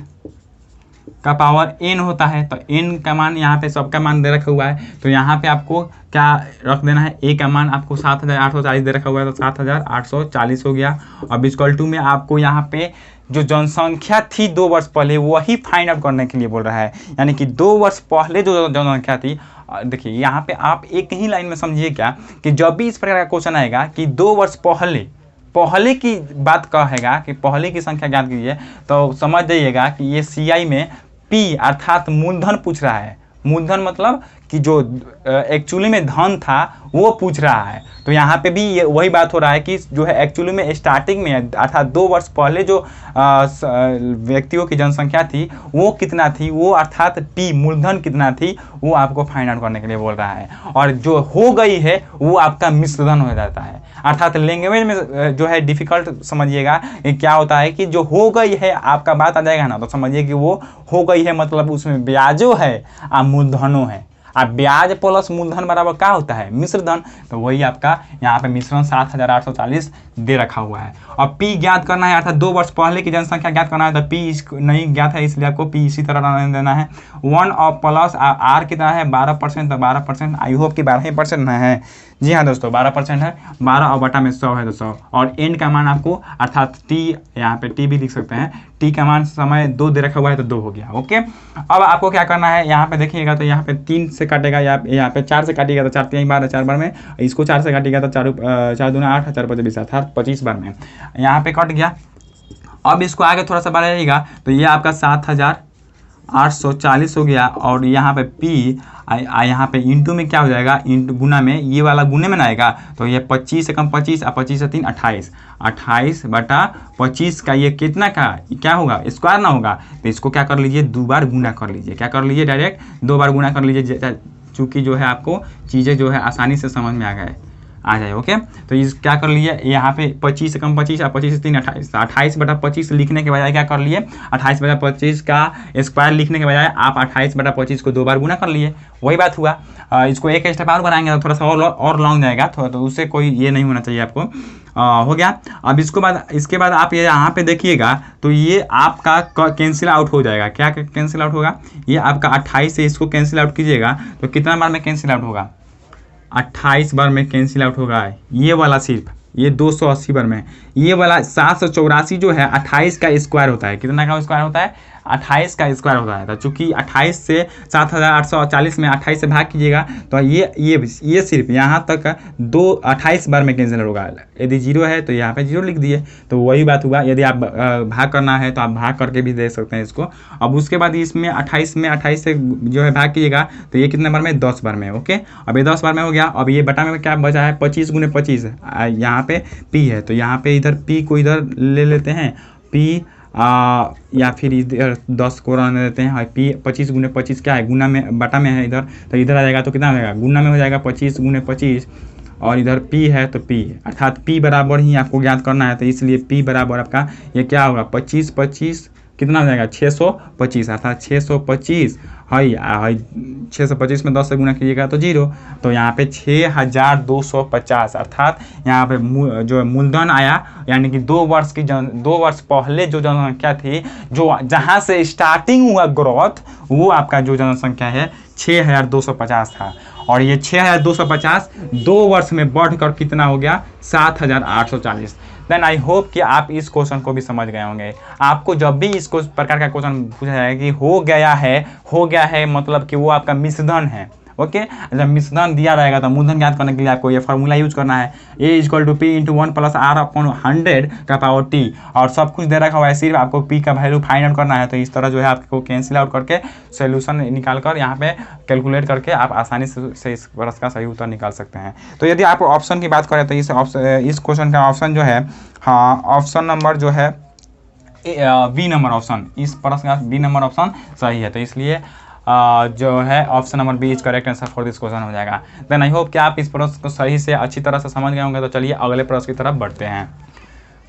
Speaker 1: का पावर n होता है। तो n का मान यहाँ पे सबका मान दे रखा हुआ है, तो यहाँ पे आपको क्या रख देना है, a का मान आपको 7,840 दे रखा हुआ है, तो 7,840 हो गया। अब इक्वल टू में आपको यहाँ पे जो जनसंख्या थी 2 वर्ष पहले वही फाइंड आउट करने के लिए बोल रहा है, यानी कि 2 वर्ष पहले जो जनसंख्या थी। देखिए यहाँ पे आप एक ही लाइन में समझिए क्या कि जब भी इस प्रकार का क्वेश्चन आएगा कि 2 वर्ष पहले की बात कहेगा कि पहले की संख्या ज्ञात कीजिए, तो समझ जाइएगा कि ये CI में P अर्थात मूलधन पूछ रहा है। मूलधन मतलब कि जो एक्चुअली में धन था वो पूछ रहा है। तो यहाँ पे भी ये वही बात हो रहा है कि जो है एक्चुअली में स्टार्टिंग में अर्थात 2 वर्ष पहले जो व्यक्तियों की जनसंख्या थी वो कितना थी, वो अर्थात P मूलधन कितना थी वो आपको फाइंड आउट करने के लिए बोल रहा है। और जो हो गई है वो आपका मिश्रधन हो जाता है। अर्थात लैंग्वेज में जो है डिफिकल्ट समझिएगा क्या होता है कि जो हो गई है आपका बात आ जाएगा ना, तो समझिए कि वो हो गई है मतलब उसमें ब्याजो है और मूलधनों है, अब ब्याज प्लस मूलधन बराबर क्या होता है, मिश्रधन। तो वही आपका यहाँ पे मिश्रण 7,840 दे रखा हुआ है। और P ज्ञात करना है, अर्थात 2 वर्ष पहले की जनसंख्या ज्ञात करना है, तो P नहीं ज्ञात है इसलिए आपको P इसी तरह रहने देना है। 1 और प्लस R कितना है 12%, तो 12%, आई होप कि 12% है। जी हाँ दोस्तों 12% है, 12 और बटा में 100 है तो 100, और n का मान आपको अर्थात t, यहाँ पे t भी लिख सकते हैं, t का मान समय 2 दे रखा हुआ है तो 2 हो गया। ओके, अब आपको क्या करना है, यहाँ पे देखिएगा तो यहाँ पे 3 से काटेगा, यहाँ पे 4 से काटिएगा तो 4 3 12, 4 बार में, इसको 4 से काटिएगा तो 4 दूना 8, 4 5 20, अर्थात 25 बार में यहाँ पे कट गया। अब इसको आगे थोड़ा सा बढ़ाइएगा तो ये आपका 7,840 हो गया, और यहाँ पे P यहाँ पे इंटू में क्या हो जाएगा, इंटू गुना में, ये वाला गुने में ना आएगा, तो ये 25 से कम 25 और 25 से 3 28, 28 बटा 25 का ये कितना का क्या होगा, स्क्वायर ना होगा, तो इसको क्या कर लीजिए 2 बार गुना कर लीजिए, क्या कर लीजिए डायरेक्ट 2 बार गुना कर लीजिए, चूँकि जो है आपको चीज़ें जो है आसानी से समझ में आ जाए। ओके, तो इस क्या कर लिए, यहाँ पे 25 से कम 25 और 25 से 3 28, 28 बटा 25 लिखने के बजाय क्या कर लिए, 28 बटा 25 का स्क्वायर लिखने के बजाय आप 28 बटा 25 को 2 बार गुना कर लिए, वही बात हुआ। इसको एक स्टेप और बढ़ाएंगे तो थोड़ा सा और लॉन्ग जाएगा, तो उससे कोई ये नहीं होना चाहिए आपको। हो गया। अब इसके बाद आप ये यहाँ पे देखिएगा तो ये आपका कैंसिल आउट हो जाएगा। क्या कैंसिल आउट होगा, ये आपका 28 से इसको कैंसिल आउट कीजिएगा तो कितना बार में कैंसिल आउट होगा, 28 बार में कैंसिल आउट होगा। ये वाला सिर्फ ये 280 बार में, ये वाला 784 जो है 28 का स्क्वायर होता है। कितना का स्क्वायर होता है, 28 का स्क्वायर होता है। तो चूंकि 28 से 7,840 में 28 से भाग कीजिएगा तो ये सिर्फ यहाँ तक 28 बार में कैंसिल होगा। यदि 0 है तो यहाँ पे 0 लिख दिए, तो वही बात हुआ। यदि आप भाग करना है तो आप भाग करके भी दे सकते हैं इसको। अब उसके बाद इसमें 28 से जो है भाग कीजिएगा तो ये कितने बार में, 10 बार में। ओके, अब ये 10 बार में हो गया। अब ये बटा में क्या बचा है, 25 गुने 25, यहाँ पे P है तो यहाँ पे इधर P को इधर ले लेते हैं, P या फिर इधर 10 को रहने देते हैं। P 25 गुने 25 क्या है, गुना में बटा में है इधर, तो इधर आ जाएगा तो कितना हो जाएगा, गुना में हो जाएगा 25 गुने 25, और इधर P है तो P अर्थात P बराबर ही आपको ज्ञात करना है। तो इसलिए P बराबर आपका ये क्या होगा, 25 कितना हो जाएगा, 625, अर्थात 625 है 625 में 10 से गुना कीजिएगा तो 0, तो यहाँ पे 6,250 अर्थात यहाँ पे जो मूलधन आया, यानी कि 2 वर्ष पहले जो जनसंख्या थी, जो जहाँ से स्टार्टिंग हुआ ग्रोथ, वो आपका जो जनसंख्या है 6,250 था। और ये 6,250 2 वर्ष में बढ़कर कितना हो गया, 7,840। देन आई होप कि आप इस क्वेश्चन को भी समझ गए होंगे। आपको जब भी इस प्रकार का क्वेश्चन पूछा जाए कि हो गया है मतलब कि वो आपका मिश्रधन है। ओके। जब मिश्रण दिया रहेगा तो मूलधन ज्ञात करने के लिए आपको ये फार्मूला यूज करना है, A = P × 1 + R/100 का पावर T, और सब कुछ दे रखा हुआ है, सिर्फ आपको P का वैल्यू फाइंड आउट करना है। तो इस तरह जो है आपको कैंसिल आउट करके सोल्यूशन निकाल कर यहाँ पे कैलकुलेट करके आप आसानी से इस प्रश्न का सही उत्तर निकाल सकते हैं। तो यदि आप ऑप्शन की बात करें तो इस क्वेश्चन का ऑप्शन जो है, हाँ, ऑप्शन नंबर जो है बी नंबर ऑप्शन, इस प्रश्न का बी नंबर ऑप्शन सही है। तो इसलिए जो है option number B is correct answer for this question हो जाएगा। देन आई होप कि आप इस प्रश्न को सही से अच्छी तरह से समझ गए होंगे। तो चलिए अगले प्रश्न की तरफ बढ़ते हैं।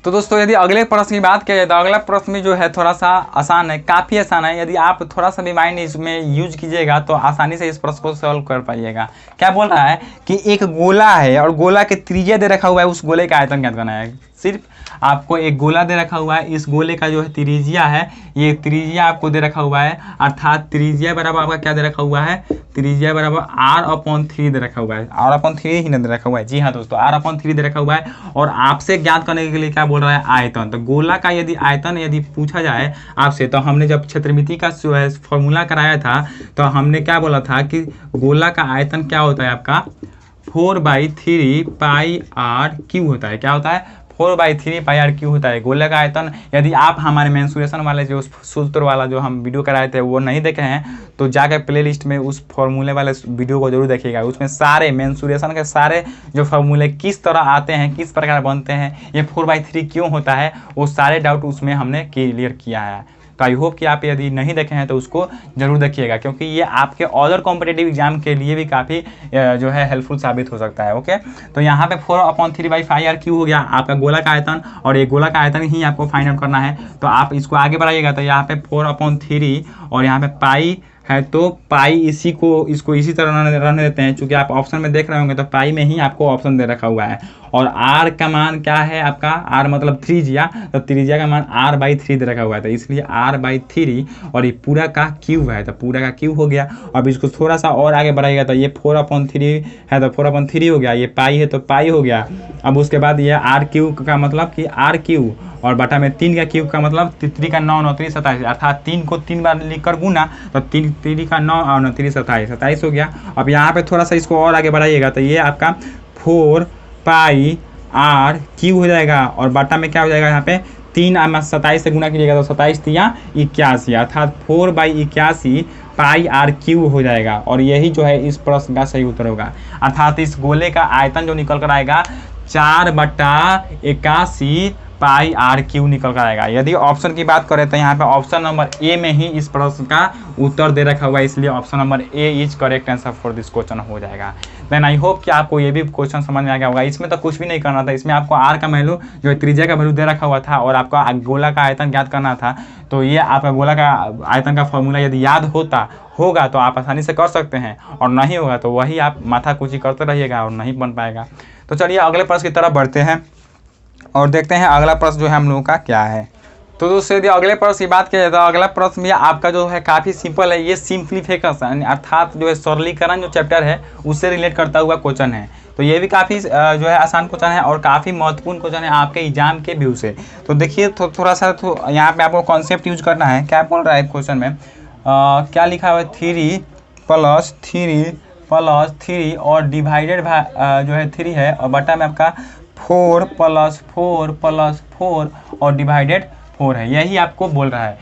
Speaker 1: तो दोस्तों यदि अगले प्रश्न की बात किया जाए तो अगला प्रश्न में जो है थोड़ा सा आसान है, काफ़ी आसान है। यदि आप थोड़ा सा भी माइंड इसमें यूज कीजिएगा तो आसानी से इस प्रश्न को सॉल्व कर पाइएगा। क्या बोल रहा है कि एक गोला है और गोला के त्रिज्या दे रखा हुआ है, उस गोले का आयतन ज्ञात करना है। सिर्फ आपको एक गोला दे रखा हुआ है, इस गोले का जो है त्रिज्या है, ये त्रिज्या आपको दे रखा हुआ है, अर्थात त्रिज्या बराबर आपका क्या दे रखा हुआ है, त्रिज्या बराबर R/3 दे रखा हुआ है। R/3 ही दे रखा हुआ है, जी हाँ दोस्तों, R/3 दे रखा हुआ है। और आपसे ज्ञात करने के लिए क्या बोल रहा है, आयतन। तो गोला का यदि आयतन यदि पूछा जाए आपसे, तो हमने जब क्षेत्रमिति का जो है फॉर्मूला कराया था तो हमने क्या बोला था कि गोला का आयतन क्या होता है आपका 4/3 πr³ होता है। क्या होता है, 4/3 πr³ होता है गोले का आयतन। यदि आप हमारे मेंसुरेशन वाले जो सूत्र वाला जो हम वीडियो कराए थे वो नहीं देखे हैं तो जाकर प्लेलिस्ट में उस फॉर्मूले वाले वीडियो को जरूर देखिएगा। उसमें सारे मेंसुरेशन के सारे जो फॉर्मूले किस तरह आते हैं, किस प्रकार बनते हैं, ये 4/3 क्यों होता है, वो सारे डाउट उसमें हमने क्लियर किया है। तो आई होप कि आप यदि नहीं देखे हैं तो उसको जरूर देखिएगा, क्योंकि ये आपके अदर कॉम्पिटेटिव एग्जाम के लिए भी काफ़ी जो है हेल्पफुल साबित हो सकता है। ओके, तो यहाँ पे 4/3/πr³ हो गया आपका गोला का आयतन, और ये गोला का आयतन ही आपको फाइंड आउट करना है। तो आप इसको आगे बढ़ाइएगा तो यहाँ पे 4/3 और यहाँ पे पाई है, तो पाई इसको इसी तरह रहने देते हैं। चूंकि आप ऑप्शन में देख रहे होंगे तो पाई में ही आपको ऑप्शन दे रखा हुआ है। और आर का मान क्या है आपका, आर मतलब त्रिज्या, तो त्रिज्या का मान R/3 दे रखा हुआ है। तो इसलिए R/3 और ये पूरा का क्यूब है, तो पूरा का क्यूब हो गया। अब इसको थोड़ा सा और आगे बढ़ाइएगा तो ये 4/3 है, तो 4/3 हो गया। ये पाई है तो पाई हो गया। अब उसके बाद ये R³ का मतलब कि R³ और बटा में 3 का क्यूब का मतलब 3 का 9 9 3 27, अर्थात 3 को 3 बार लिखकर गुना, तो 3 का 9 और 9 3 27 हो गया। अब यहाँ पे थोड़ा सा इसको और आगे बढ़ाइएगा तो ये आपका 4πr³ हो जाएगा, और बटा में क्या हो जाएगा, यहाँ पे 3 27 से गुना कीजिएगा तो 27 3 81, अर्थात 4/81 πr³ हो जाएगा। और यही जो है इस प्रश्न का सही उत्तर होगा। अर्थात इस गोले का आयतन जो निकल कर आएगा 4/81 πr³ निकल कर आएगा। यदि ऑप्शन की बात करें तो यहाँ पे ऑप्शन नंबर ए में ही इस प्रश्न का उत्तर दे रखा हुआ है, इसलिए option number A is correct answer for this question हो जाएगा। देन आई होप कि आपको ये भी क्वेश्चन समझ में आ गया होगा। इसमें तो कुछ भी नहीं करना था, इसमें आपको आर का वैल्यू जो त्रिज्या का वैल्यू दे रखा हुआ था और आपका गोला का आयतन ज्ञात करना था। तो ये आपका गोला का आयतन का फॉर्मूला यदि याद होगा तो आप आसानी से कर सकते हैं, और नहीं होगा तो वही आप माथा कुची करते रहिएगा और नहीं बन पाएगा। तो चलिए अगले प्रश्न की तरफ बढ़ते हैं और देखते हैं अगला प्रश्न जो है हम लोगों का क्या है। तो दोस्तों यदि अगले प्रश्न की बात किया जाए तो अगला प्रश्न भी आपका जो है काफ़ी सिंपल है। ये सिंप्लीफिकेशन अर्थात जो है सरलीकरण जो चैप्टर है उससे रिलेट करता हुआ क्वेश्चन है। तो ये भी काफ़ी जो है आसान क्वेश्चन है और काफ़ी महत्वपूर्ण क्वेश्चन है आपके एग्जाम के व्यू से। तो देखिए थोड़ा सा यहाँ पे आपको कॉन्सेप्ट यूज करना है। क्या बोल रहा है क्वेश्चन में, क्या लिखा हुआ है, 3 + 3 और डिवाइडेड जो है 3 है, और बटा में आपका 4 + 4 और डिवाइडेड 4 है। यही आपको बोल रहा है।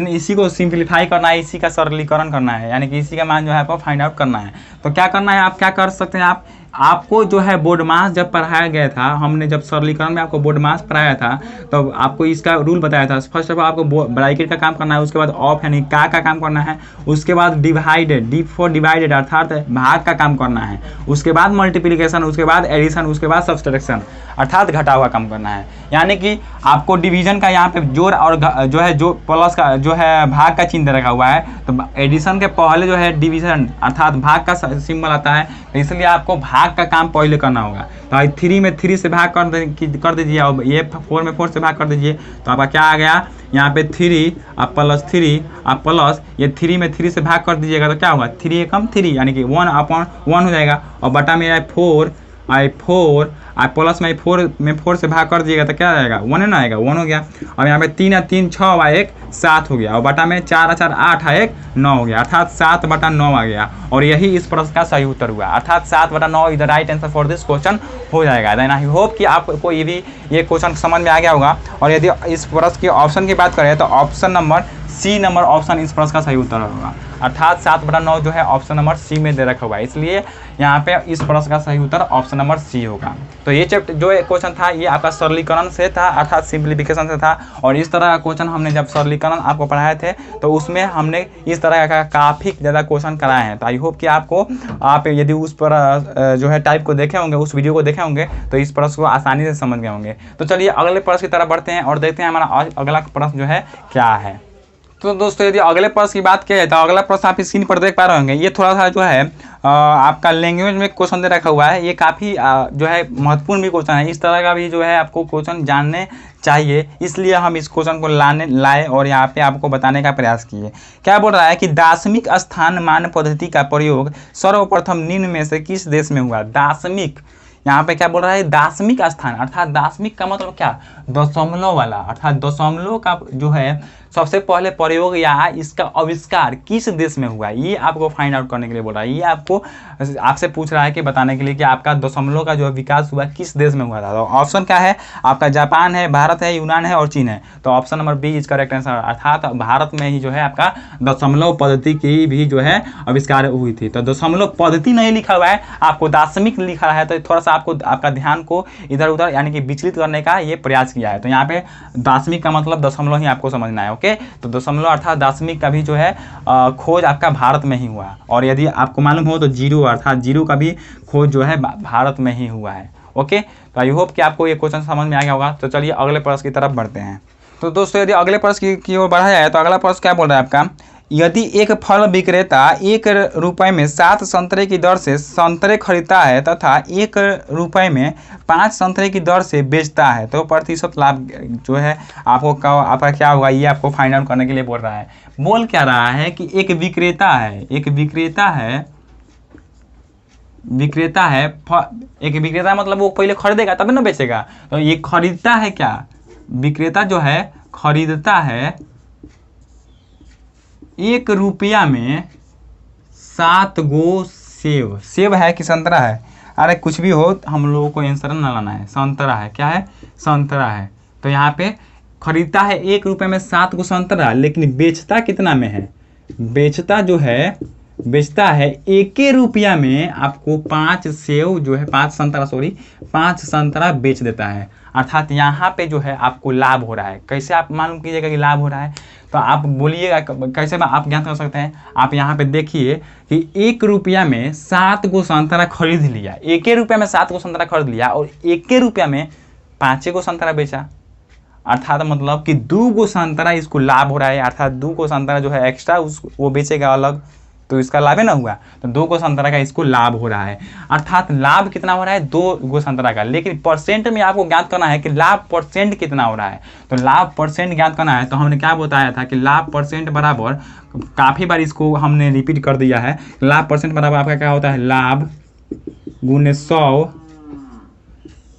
Speaker 1: इसी को सिंप्लीफाई करना है, इसी का सरलीकरण करना है, यानी कि इसी का मान जो है आपको फाइंड आउट करना है। तो क्या करना है, आप क्या कर सकते हैं, आपको जो है बोर्ड मास जब पढ़ाया गया था, हमने जब सरलीकरण में आपको बोर्ड मास पढ़ाया था तो आपको इसका रूल बताया था। फर्स्ट ऑफ ऑल आपको ब्रैकेट का काम करना है, उसके बाद ऑफ यानी का काम करना है, उसके बाद डिवाइडेड, डी फॉर डिवाइडेड अर्थात भाग का काम करना है, उसके बाद मल्टीप्लिकेशन, उसके बाद एडिशन, उसके बाद सब्सट्रैक्शन अर्थात घटा हुआ काम करना है। यानी कि आपको डिवीजन का यहाँ पे जोड़ और जो है जो प्लस का जो है भाग का चिन्ह रखा हुआ है, तो एडिशन के पहले जो है डिवीजन अर्थात भाग का सिंबल आता है, तो इसलिए आपको भाग का काम पहले करना होगा। तो 3 में 3 से भाग कर दीजिए, और ये 4 में 4 से भाग कर दीजिए, तो आपका क्या आ गया, यहाँ पे 3 आप +3 आप प्लस ये 3 में 3 से भाग कर दीजिएगा तो क्या होगा, 3 एकम 3 यानी कि 1/1 हो जाएगा, और बटा में 4 आप प्लस में 4 से भाग कर दिएगा तो क्या आएगा 1 है ना, आएगा 1 हो गया। और यहाँ पे 3 या 3 6 और 1 7 हो गया, और बटा में 4 4 8 है 1 9 हो गया, अर्थात 7/9 आ गया। और यही इस प्रश्न का सही उत्तर हुआ, अर्थात 7/9 is the right answer for this question हो जाएगा। देन आई होप कि आपको ये क्वेश्चन समझ में आ गया होगा। और यदि इस प्रश्न की ऑप्शन की बात करें तो option number C number option इस प्रश्न का सही उत्तर होगा, अर्थात 7/9 जो है ऑप्शन नंबर सी में दे रखा हुआ है, इसलिए यहाँ पे इस प्रश्न का सही उत्तर ऑप्शन नंबर सी होगा। तो ये चैप्टर जो क्वेश्चन था ये आपका सरलीकरण से था, अर्थात सिंप्लीफिकेशन से था। और इस तरह का क्वेश्चन हमने जब सरलीकरण आपको पढ़ाए थे तो उसमें हमने इस तरह का काफ़ी ज़्यादा क्वेश्चन कराए हैं। तो आई होप कि आप यदि उस पर जो है टाइप को देखे होंगे, उस वीडियो को देखे होंगे तो इस प्रश्न को आसानी से समझ गए होंगे। तो चलिए अगले प्रश्न की तरफ बढ़ते हैं और देखते हैं हमारा अगला प्रश्न जो है क्या है। तो दोस्तों यदि अगले प्रश्न की बात की जाए तो अगला प्रश्न आप स्क्रीन पर देख पा रहे होंगे, ये थोड़ा सा जो है आपका लैंग्वेज में क्वेश्चन दे रखा हुआ है। ये काफ़ी जो है महत्वपूर्ण भी क्वेश्चन है, इस तरह का भी जो है आपको क्वेश्चन जानने चाहिए, इसलिए हम इस क्वेश्चन को लाए और यहाँ पे आपको बताने का प्रयास किए। क्या बोल रहा है कि दार्शनिक स्थान मान पद्धति का प्रयोग सर्वप्रथम निम्न में से किस देश में हुआ। दार्शनिक, यहाँ पे क्या बोल रहा है, दार्शनिक स्थान, अर्थात दार्शनिक का मतलब क्या, दशमलव वाला, अर्थात दशमलव का जो है सबसे पहले प्रयोग या इसका आविष्कार किस देश में हुआ, ये आपको फाइंड आउट करने के लिए बोल रहा है। ये आपसे पूछ रहा है कि बताने के लिए कि आपका दशमलव का जो विकास हुआ किस देश में हुआ था। तो ऑप्शन क्या है आपका, जापान है, भारत है, यूनान है और चीन है। तो option number B is correct answer, अर्थात भारत में ही जो है आपका दशमलव पद्धति की भी जो है आविष्कार हुई थी। तो दशमलव पद्धति नहीं लिखा हुआ है, आपको दार्शनिक लिखा है, तो थोड़ा सा आपको आपका ध्यान को इधर उधर यानी कि विचलित करने का ये प्रयास किया है। तो यहाँ पे दार्शनिक का मतलब दशमलव ही आपको समझना है। ओके, तो दशमलव अर्थात दार्शनिक का भी जो है खोज आपका भारत में ही हुआ। और यदि आपको मालूम हो तो जीरो, अर्थात जीरो का भी खोज जो है भारत में ही हुआ है। ओके, तो आई होप कि आपको ये क्वेश्चन समझ में आ गया होगा। तो चलिए अगले प्रश्न की तरफ बढ़ते हैं। तो दोस्तों यदि अगले प्रश्न की ओर बढ़ा जाए तो अगला प्रश्न क्या बोल रहा है आपका, यदि एक फल विक्रेता 1 रुपये में 7 संतरे की दर से संतरे खरीदता है तथा 1 रुपये में 5 संतरे की दर से बेचता है तो प्रतिशत लाभ जो है आपका क्या होगा, ये आपको फाइंड आउट करने के लिए बोल रहा है। बोल क्या रहा है कि एक विक्रेता है, एक विक्रेता मतलब वो पहले खरीदेगा तब ना बेचेगा। तो ये खरीदता है क्या, विक्रेता जो है खरीदता है 1 रुपया में 7 गो सेब। सेब है कि संतरा है, अरे कुछ भी हो हम लोगों को आंसर ना लाना है, संतरा है। क्या है, संतरा है। तो यहाँ पे खरीदता है 1 रुपये में 7 गो संतरा, लेकिन बेचता कितना में है, बेचता है 1 रुपया में आपको 5 सेब जो है 5 संतरा बेच देता है। अर्थात यहाँ पे जो है आपको लाभ हो रहा है। कैसे आप मालूम कीजिएगा कि लाभ हो रहा है, तो आप बोलिएगा कैसे आप ज्ञान कर सकते हैं। आप यहाँ पे देखिए कि 1 रुपया में 7 गो संतरा खरीद लिया, 1 रुपया में 7 गो संतरा खरीद लिया और 1 रुपया में 5 गो संतरा बेचा, अर्थात मतलब कि 2 गो संतरा इसको लाभ हो रहा है। अर्थात 2 गो संतरा जो है एक्स्ट्रा वो बेचेगा अलग, तो इसका लाभ है ना हुआ। तो 2 गो संतरा का इसको लाभ हो रहा है, अर्थात लाभ कितना हो रहा है 2 गो संतरा का। लेकिन परसेंट में आपको ज्ञात करना है कि लाभ परसेंट कितना हो रहा है। तो लाभ परसेंट ज्ञात करना है तो हमने क्या बताया था कि लाभ परसेंट बराबर, काफ़ी बार इसको हमने रिपीट कर दिया है, लाभ परसेंट बराबर आपका क्या होता है, लाभ गुने 100,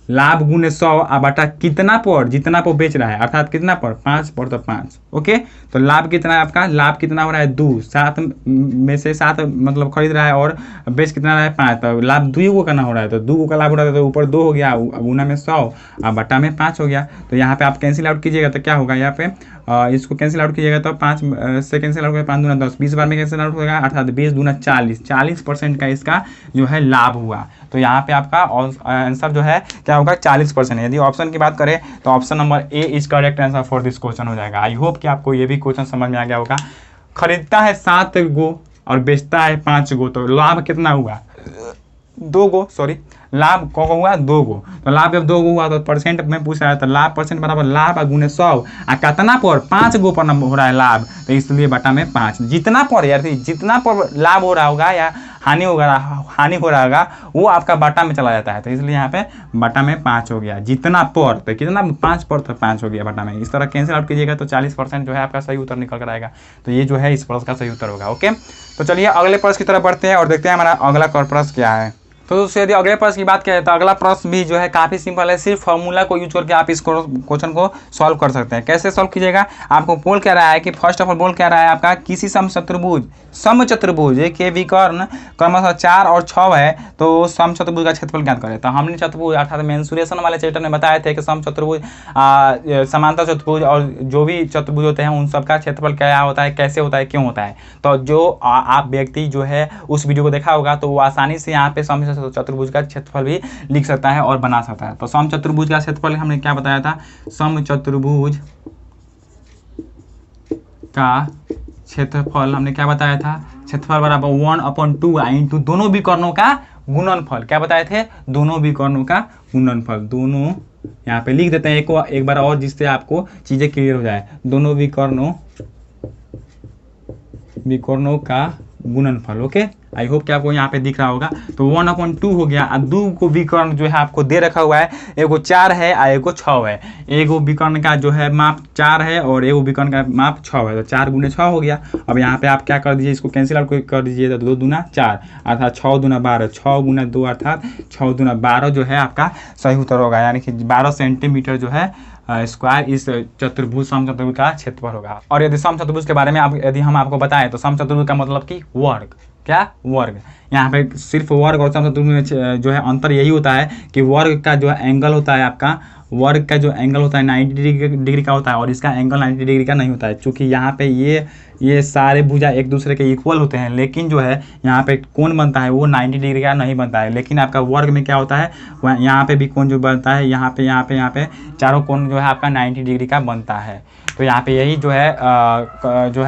Speaker 1: लाभ गुने 100 बटा कितना पर, जितना पर बेच रहा है, अर्थात कितना पर 5 पर, तो 5। ओके, तो लाभ कितना है आपका, लाभ कितना हो रहा है 2, 7 में से 7 मतलब खरीद रहा है और बेच कितना रहा है 5, तो लाभ 2 गो करना हो रहा है। तो 2 गो का लाभ हो रहा है तो ऊपर 2 हो गया, गुना में 100 और बटा में 5 हो गया। तो यहाँ पे आप कैंसिल आउट कीजिएगा तो क्या होगा, यहाँ पे इसको कैंसिल आउट कीजिएगा तो 5 से कैंसिल आउट होगा, 5 दूना 10, 20 बार में कैंसिल आउट होगा, अर्थात 20 दूना 40, 40% का इसका जो है लाभ हुआ। तो यहाँ पे आपका आंसर जो है क्या होगा 40%। यदि ऑप्शन की बात करें तो option number A is correct answer for this question हो जाएगा। आई होप कि आपको ये भी क्वेश्चन समझ में आ गया होगा। खरीदता है 7 गो और बेचता है 5 गो, तो लाभ कितना हुआ 2 गो, सॉरी लाभ को हुआ 2 गो। तो लाभ जब 2 गो हुआ तो परसेंट में पूछ रहा है, तो लाभ परसेंट बराबर लाभ गुने 100 और कितना पर 5 गो पर हो रहा है लाभ, तो इसलिए बटा में 5। जितना पर यार जितना पर लाभ हो रहा होगा या हानि हो रहा होगा वो आपका बटा में चला जाता है, तो इसलिए यहाँ पे बटा में 5 हो गया। जितना पर तो कितना 5 पर तो 5 हो गया बटा में। इस तरह कैंसिल आउट कीजिएगा तो 40% जो है आपका सही उत्तर निकल कर आएगा। तो ये जो है इस प्रश्न का सही उत्तर होगा। ओके, तो चलिए अगले प्रश्न की तरफ बढ़ते हैं और देखते हैं हमारा अगला प्रश्न क्या है। तो दोस्तों यदि अगले प्रश्न की बात करें तो अगला प्रश्न भी जो है काफ़ी सिंपल है। सिर्फ फॉर्मूला को यूज करके आप इस क्वेश्चन को सॉल्व कर सकते हैं। कैसे सॉल्व कीजिएगा, आपको बोल क्या रहा है कि फर्स्ट ऑफ ऑल बोल क्या रहा है आपका, किसी समचतुर्भुज के विकर्ण क्रमशः 4 और 6 है तो समचतुर्भुज का क्षेत्रफल ज्ञात करें। तो हमने चतुर्भुज अर्थात मेंसुरेशन वाले चैप्टर में बताए थे कि समचतुर्भुज, समांतर चतुर्भुज और जो भी चतुर्भुज होते हैं उन सबका क्षेत्रफल क्या होता है, कैसे होता है, क्यों होता है। तो जो आप व्यक्ति जो है उस वीडियो को देखा होगा तो वो आसानी से यहाँ पे समचतुर्भुज का क्षेत्रफल भी लिख सकता है और बना सकता है। तो समचतुर्भुज का क्षेत्रफल हमने क्या बताया था, समचतुर्भुज का क्षेत्रफल हमने क्या बताया था, क्षेत्रफल बराबर 1/2 इंटू दोनों विकर्णों का गुणनफल। क्या बताए थे, दोनों विकर्णों का गुणनफल। दोनों यहाँ पे लिख देते हैं एक बार और, जिससे आपको चीजें क्लियर हो जाए। दोनों विकर्णों का गुणनफल। ओके, आई होप कि आपको यहाँ पे दिख रहा होगा। तो 1/2 हो गया। 2 को विकर्ण जो है आपको दे रखा हुआ है, एगो 4 है और एगो 6 है। एगो विकर्ण का जो है माप 4 है और एगो विकर्ण का माप 6 है, तो 4 × 6 हो गया। अब यहाँ पे आप क्या कर दीजिए, इसको कैंसिल आउट कर दीजिए, तो 2 दूना 4 अर्थात 6 दूना 12, 6 × 2 अर्थात 6 दूना 12 जो है आपका सही उत्तर होगा, यानी कि 12 सेंटीमीटर जो है स्क्वायर इस चतुर्भुज समचतुर्भुज का क्षेत्रफल होगा। और यदि समचतुर्भुज के बारे में यदि हम आपको बताएं तो समचतुर्भुज का मतलब कि वर्ग, क्या वर्ग। यहाँ पे सिर्फ वर्ग और समचतुर्भुज में जो है अंतर यही होता है कि वर्ग का जो एंगल होता है आपका, वर्ग का जो एंगल होता है 90 डिग्री का होता है और इसका एंगल 90 डिग्री का नहीं होता है। चूँकि यहाँ पे ये सारे भुजा एक दूसरे के इक्वल होते हैं, लेकिन जो है यहाँ पे कोण बनता है वो 90 डिग्री का नहीं बनता है। लेकिन आपका वर्ग में क्या होता है, यहाँ पे भी कोण जो बनता है, यहाँ पे चारों कोण जो है आपका 90 डिग्री का बनता है। तो यहाँ पे यही जो है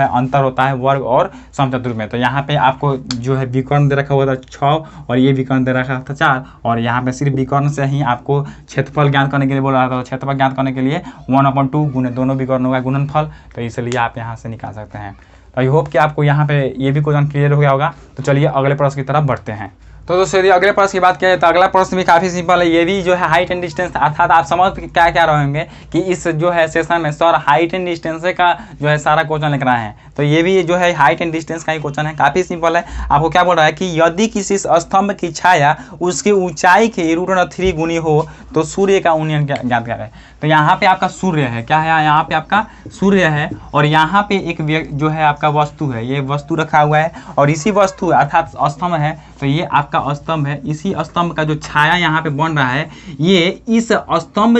Speaker 1: अंतर होता है वर्ग और समचतुर्भुज में। तो यहाँ पे आपको जो है विकर्ण दे रखा हुआ था 6 और ये विकर्ण दे रखा था 4, और यहाँ पे सिर्फ विकर्ण से ही आपको क्षेत्रफल ज्ञात करने के लिए बोल रहा था। तो क्षेत्रफल ज्ञात करने के लिए 1/2 गुने दोनों विकर्णों का गुणनफल, तो इसलिए आप यहाँ से निकाल सकते हैं। तो आई होप कि आपको यहाँ पे ये भी क्वेश्चन क्लियर हो गया होगा। तो चलिए अगले प्रश्न की तरफ बढ़ते हैं। तो दोस्तों यदि अगले प्रश्न की बात करें तो अगला प्रश्न भी काफ़ी सिंपल है। ये भी जो है हाइट एंड डिस्टेंस, अर्थात आप समझ क्या क्या रहेंगे कि इस जो है सेशन में सर हाइट एंड डिस्टेंस का जो है सारा क्वेश्चन लिख रहा है। तो ये भी जो है हाइट एंड डिस्टेंस का ही क्वेश्चन है, काफ़ी सिंपल है। आपको क्या बोल रहा है कि यदि किसी स्तंभ की छाया उसकी ऊंचाई के √3 गुनी हो तो सूर्य का उन्नयन ज्ञात करें। तो यहाँ पे आपका सूर्य है, क्या है, यहाँ पे आपका सूर्य है और यहाँ पे एक जो है आपका वस्तु है, ये वस्तु रखा हुआ है और इसी वस्तु अर्थात स्तंभ है। तो ये आपका स्तंभ है, इसी स्तंभ का जो छाया यहाँ पे बन रहा है, ये इस स्तंभ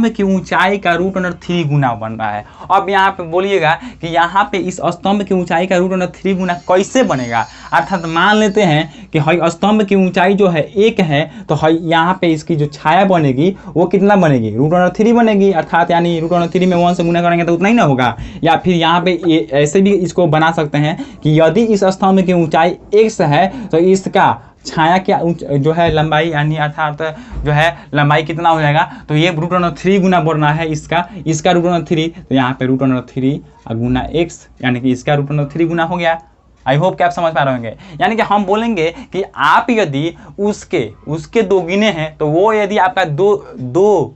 Speaker 1: की ऊंचाई का √3 गुना बन रहा है। अब यहाँ पे बोलिएगा कि यहाँ पे इस स्तंभ की ऊंचाई का √3 गुना कैसे बनेगा। अर्थात मान लेते हैं कि हई स्तंभ की ऊंचाई जो है 1 है, तो हई यहाँ पे इसकी जो छाया बनेगी वो कितना बनेगी, √3 बनेगी। अर्थात यानी √3 में 1 से गुना करेंगे तो उतना ही ना होगा। या फिर यहाँ पे ऐसे भी इसको बना सकते हैं कि यदि इस स्तंभ की ऊंचाई x है तो इसका छाया क्या जो है लंबाई, यानी अर्थात जो है लंबाई कितना हो जाएगा, तो ये √3 गुना बढ़ना है इसका √3। तो यहाँ पे √3 गुना x, यानी कि इसका √3 गुना हो गया। आई होप कि आप समझ पा रहे होंगे। यानी कि हम बोलेंगे कि आप यदि उसके 2 गिने हैं तो वो यदि आपका दो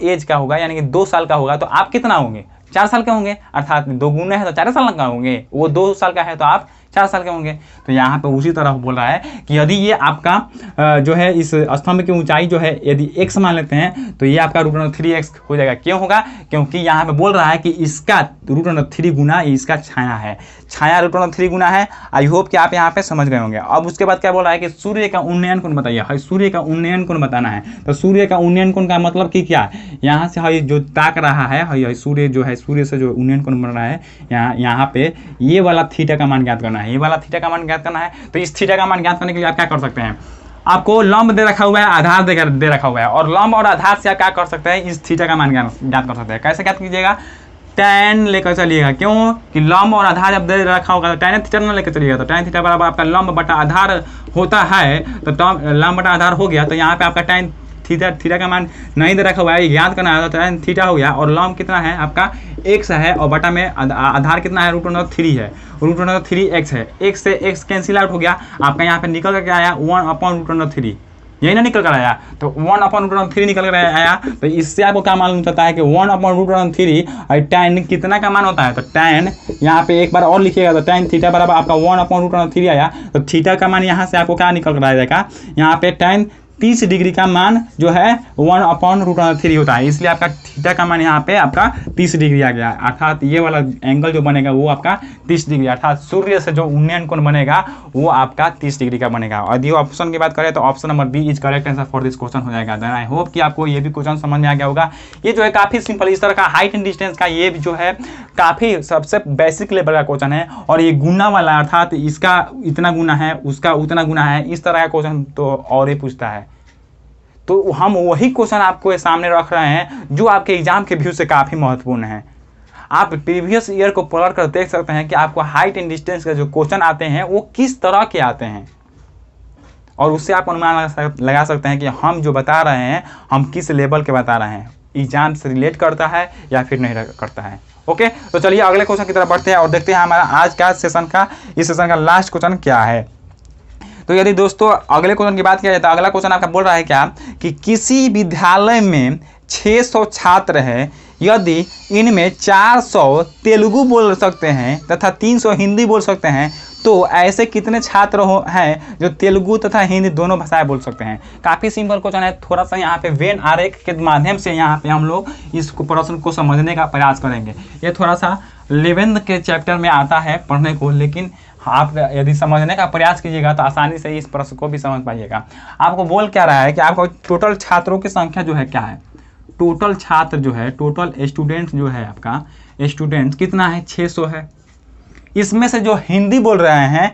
Speaker 1: एज का होगा, यानी कि 2 साल का होगा, तो आप कितना होंगे, 4 साल के होंगे। अर्थात 2 गुने है तो 4 साल का होंगे, वो 2 साल का है तो आप 4 साल के होंगे। तो यहाँ पे उसी तरह बोल रहा है कि यदि ये आपका जो है इस स्तंभ की ऊंचाई जो है यदि x मान लेते हैं तो ये आपका √3x हो जाएगा। क्यों होगा, क्योंकि यहाँ पे बोल रहा है कि इसका √3 गुना इसका छाया है, छाया √3 गुना है। आई होप कि आप यहाँ पे समझ गए होंगे। अब उसके बाद क्या बोल रहा है कि सूर्य का उन्नयन कोण बताइए। सूर्य का उन्नयन कोण बताना है। तो सूर्य का उन्नयन कोण का मतलब कि क्या, यहाँ से जो ताक रहा है सूर्य जो है, सूर्य से जो उन्नयन कोण बन रहा है, यहाँ पे ये वाला थीटा का मान ज्ञात करना है, ये वाला थीटा का मान ज्ञात करना है। तो इस थीटा का मान ज्ञात करने के लिए आप क्या कर सकते हैं, आपको लंब दे रखा हुआ है, आधार दे रखा हुआ है, और लंब और आधार से आप क्या कर सकते हैं, इस थीटा का मान ज्ञात कर सकते हैं। कैसे ज्ञात कीजिएगा, tan लेकर चलिएगा। क्यों कि लंब और आधार जब दे रखा होगा तो tan थीटा न लेकर चलिएगा। तो tan थीटा बराबर आपका लंब बटा आधार होता है, तो लंब बटा आधार हो गया। तो यहाँ पे आपका tan थीटा का मान नहीं दे रखा हुआ है, याद करना है। तो tan थीटा हो गया और लंब कितना है आपका x है और बटा में आधार कितना है, √3 है, √3x है। x से x कैंसिल आउट हो गया, आपका यहाँ पे निकल करके आया 1/√3। यही ना निकल कर आया। तो 1/√3 निकल कर आया। तो इससे आपको क्या मालूम चलता है कि 1/√3 और tan कितना का मान होता है। तो tan यहाँ पे एक बार और लिखिएगा, तो tan थीटा बराबर आपका 1/√3 आया। तो थीटा का मान यहाँ से आपको क्या निकल कर आ जाएगा, यहाँ पे tan 30 डिग्री का मान जो है 1/√3 होता है, इसलिए आपका थीटा का मान यहाँ पे आपका 30 डिग्री आ गया। अर्थात ये वाला एंगल जो बनेगा वो आपका 30 डिग्री, अर्थात सूर्य से जो उन्नयन कोण बनेगा वो आपका 30 डिग्री का बनेगा। और यदि ऑप्शन की बात करें तो option number B is correct answer for this question हो जाएगा। देन आई होप कि आपको ये भी क्वेश्चन समझ में आ गया होगा। ये जो है काफ़ी सिंपल, इस तरह का हाइट एंड डिस्टेंस का ये भी जो है काफ़ी सबसे बेसिक लेवल का क्वेश्चन है। और ये गुना वाला, अर्थात इसका इतना गुना है उसका उतना गुना है, इस तरह का क्वेश्चन तो और ही पूछता है। तो हम वही क्वेश्चन आपको सामने रख रहे हैं जो आपके एग्जाम के व्यू से काफ़ी महत्वपूर्ण है। आप प्रीवियस ईयर को पलट कर देख सकते हैं कि आपको हाइट एंड डिस्टेंस के जो क्वेश्चन आते हैं वो किस तरह के आते हैं, और उससे आप अनुमान लगा सकते हैं कि हम जो बता रहे हैं हम किस लेवल के बता रहे हैं, एग्जाम से रिलेट करता है या फिर नहीं करता है। ओके, तो चलिए अगले क्वेश्चन की तरफ बढ़ते हैं और देखते हैं हमारा आज का सेशन का, इस सेशन का लास्ट क्वेश्चन क्या है। तो यदि दोस्तों अगले क्वेश्चन की बात किया जाए तो अगला क्वेश्चन आपका बोल रहा है क्या कि किसी विद्यालय में 600 छात्र हैं, यदि इनमें 400 तेलुगु बोल सकते हैं तथा 300 हिंदी बोल सकते हैं, तो ऐसे कितने छात्र हैं जो तेलुगु तथा हिंदी दोनों भाषाएं बोल सकते हैं। काफ़ी सिंपल क्वेश्चन है। थोड़ा सा यहाँ पे वेन आरेख के माध्यम से यहाँ पे हम लोग इस प्रश्न को समझने का प्रयास करेंगे। ये थोड़ा सा 11th के चैप्टर में आता है पढ़ने को, लेकिन आप यदि समझने का प्रयास कीजिएगा तो आसानी से इस प्रश्न को भी समझ पाइएगा। आपको बोल क्या रहा है कि आपको टोटल छात्रों की संख्या जो है क्या है, टोटल छात्र जो है, टोटल स्टूडेंट जो है, आपका स्टूडेंट कितना है, 600 है। इसमें से जो हिंदी बोल रहे हैं,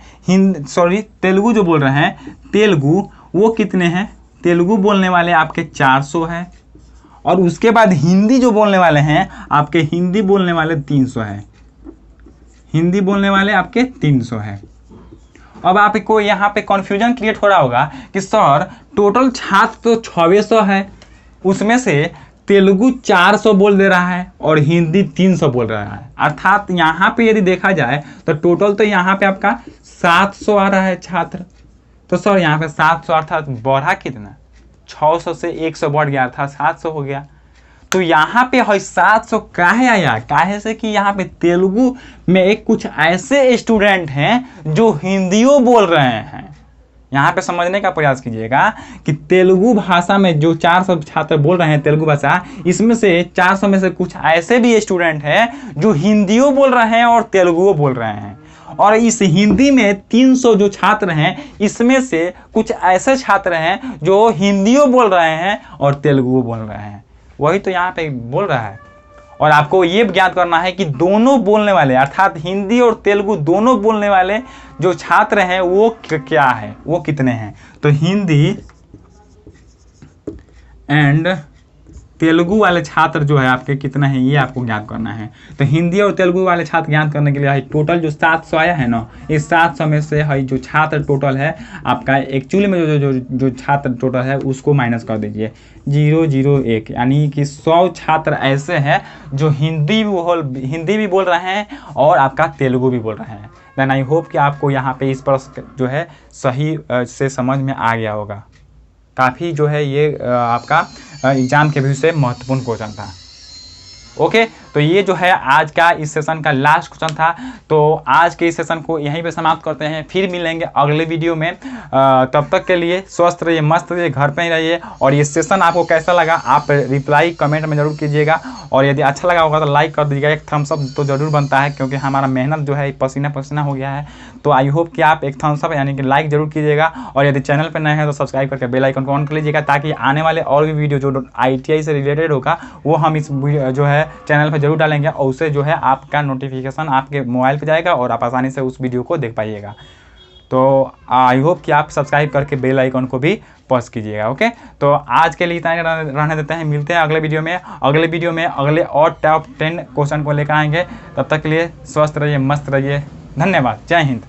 Speaker 1: तेलुगु जो बोल रहे हैं, तेलुगु वो कितने हैं, तेलुगु बोलने वाले आपके 400 हैं। और उसके बाद हिंदी जो बोलने वाले हैं आपके, हिंदी बोलने वाले 300 हैं, हिंदी बोलने वाले आपके 300 है। अब आपको यहाँ पे कन्फ्यूजन क्रिएट हो रहा होगा कि सर टोटल छात्र तो 600 है, उसमें से तेलुगु 400 बोल दे रहा है और हिंदी 300 बोल रहा है। अर्थात यहाँ पे यदि देखा जाए तो टोटल तो यहाँ पे आपका 700 आ रहा है छात्र। तो सर यहाँ पे 700 अर्थात बढ़ा कितना, 600 से 100 बढ़ गया अर्थात 700 हो गया। तो यहाँ पे है 700 काहे आया, काहे से कि यहाँ पे तेलुगु में एक कुछ ऐसे स्टूडेंट हैं जो हिंदियों बोल रहे हैं। यहाँ पे समझने का प्रयास कीजिएगा कि तेलुगु भाषा में जो 400 छात्र बोल रहे हैं तेलुगु भाषा, इसमें से 400 में से कुछ ऐसे भी स्टूडेंट हैं जो हिंदियों बोल रहे हैं और तेलुगुओं बोल रहे हैं। और इस हिंदी में 300 जो छात्र हैं, इसमें से कुछ ऐसे छात्र हैं जो हिंदियों बोल रहे हैं और तेलुगुओं बोल रहे हैं। वही तो यहाँ पे बोल रहा है। और आपको ये ज्ञात करना है कि दोनों बोलने वाले, अर्थात हिंदी और तेलुगु दोनों बोलने वाले जो छात्र हैं वो क्या है, वो कितने हैं। तो हिंदी एंड तेलुगु वाले छात्र जो है आपके कितना है, ये आपको ज्ञात करना है। तो हिंदी और तेलुगु वाले छात्र ज्ञात करने के लिए टोटल जो 700 आया है ना, इस 700 में से है जो छात्र टोटल है आपका, एक्चुअली में जो छात्र टोटल है उसको माइनस कर दीजिए 001, यानी कि 100 छात्र ऐसे हैं जो हिंदी भी बोल रहे हैं और आपका तेलुगु भी बोल रहे हैं। देन आई होप कि आपको यहाँ पे इस प्रश्न जो है सही से समझ में आ गया होगा। काफ़ी जो है ये आपका एग्जाम के व्यू से महत्वपूर्ण क्वेश्चन था। ओके, तो ये जो है आज का इस सेशन का लास्ट क्वेश्चन था। तो आज के इस सेशन को यहीं पे समाप्त करते हैं, फिर मिलेंगे अगले वीडियो में। तब तक के लिए स्वस्थ रहिए, मस्त रहिए, घर पे ही रहिए। और ये सेशन आपको कैसा लगा आप रिप्लाई कमेंट में ज़रूर कीजिएगा, और यदि अच्छा लगा होगा तो लाइक कर दीजिएगा। एक थम्स अप तो ज़रूर बनता है क्योंकि हमारा मेहनत जो है पसीना पसीना हो गया है। तो आई होप कि आप एक थम्स अप यानी कि लाइक ज़रूर कीजिएगा, और यदि चैनल पर नए हैं तो सब्सक्राइब करके बेल आइकन को ऑन कर लीजिएगा, ताकि आने वाले और भी वीडियो जो ITI से रिलेटेड होगा वो हम इस जो है चैनल पर जरूर डालेंगे, और उससे जो है आपका नोटिफिकेशन आपके मोबाइल पे जाएगा और आप आसानी से उस वीडियो को देख पाइएगा। तो आई होप कि आप सब्सक्राइब करके बेल आइकन को भी प्रेस कीजिएगा। ओके, तो आज के लिए इतना रहने देते हैं, मिलते हैं अगले वीडियो में अगले और टॉप 10 क्वेश्चन को लेकर आएंगे। तब तक के लिए स्वस्थ रहिए, मस्त रहिए, धन्यवाद, जय हिंद।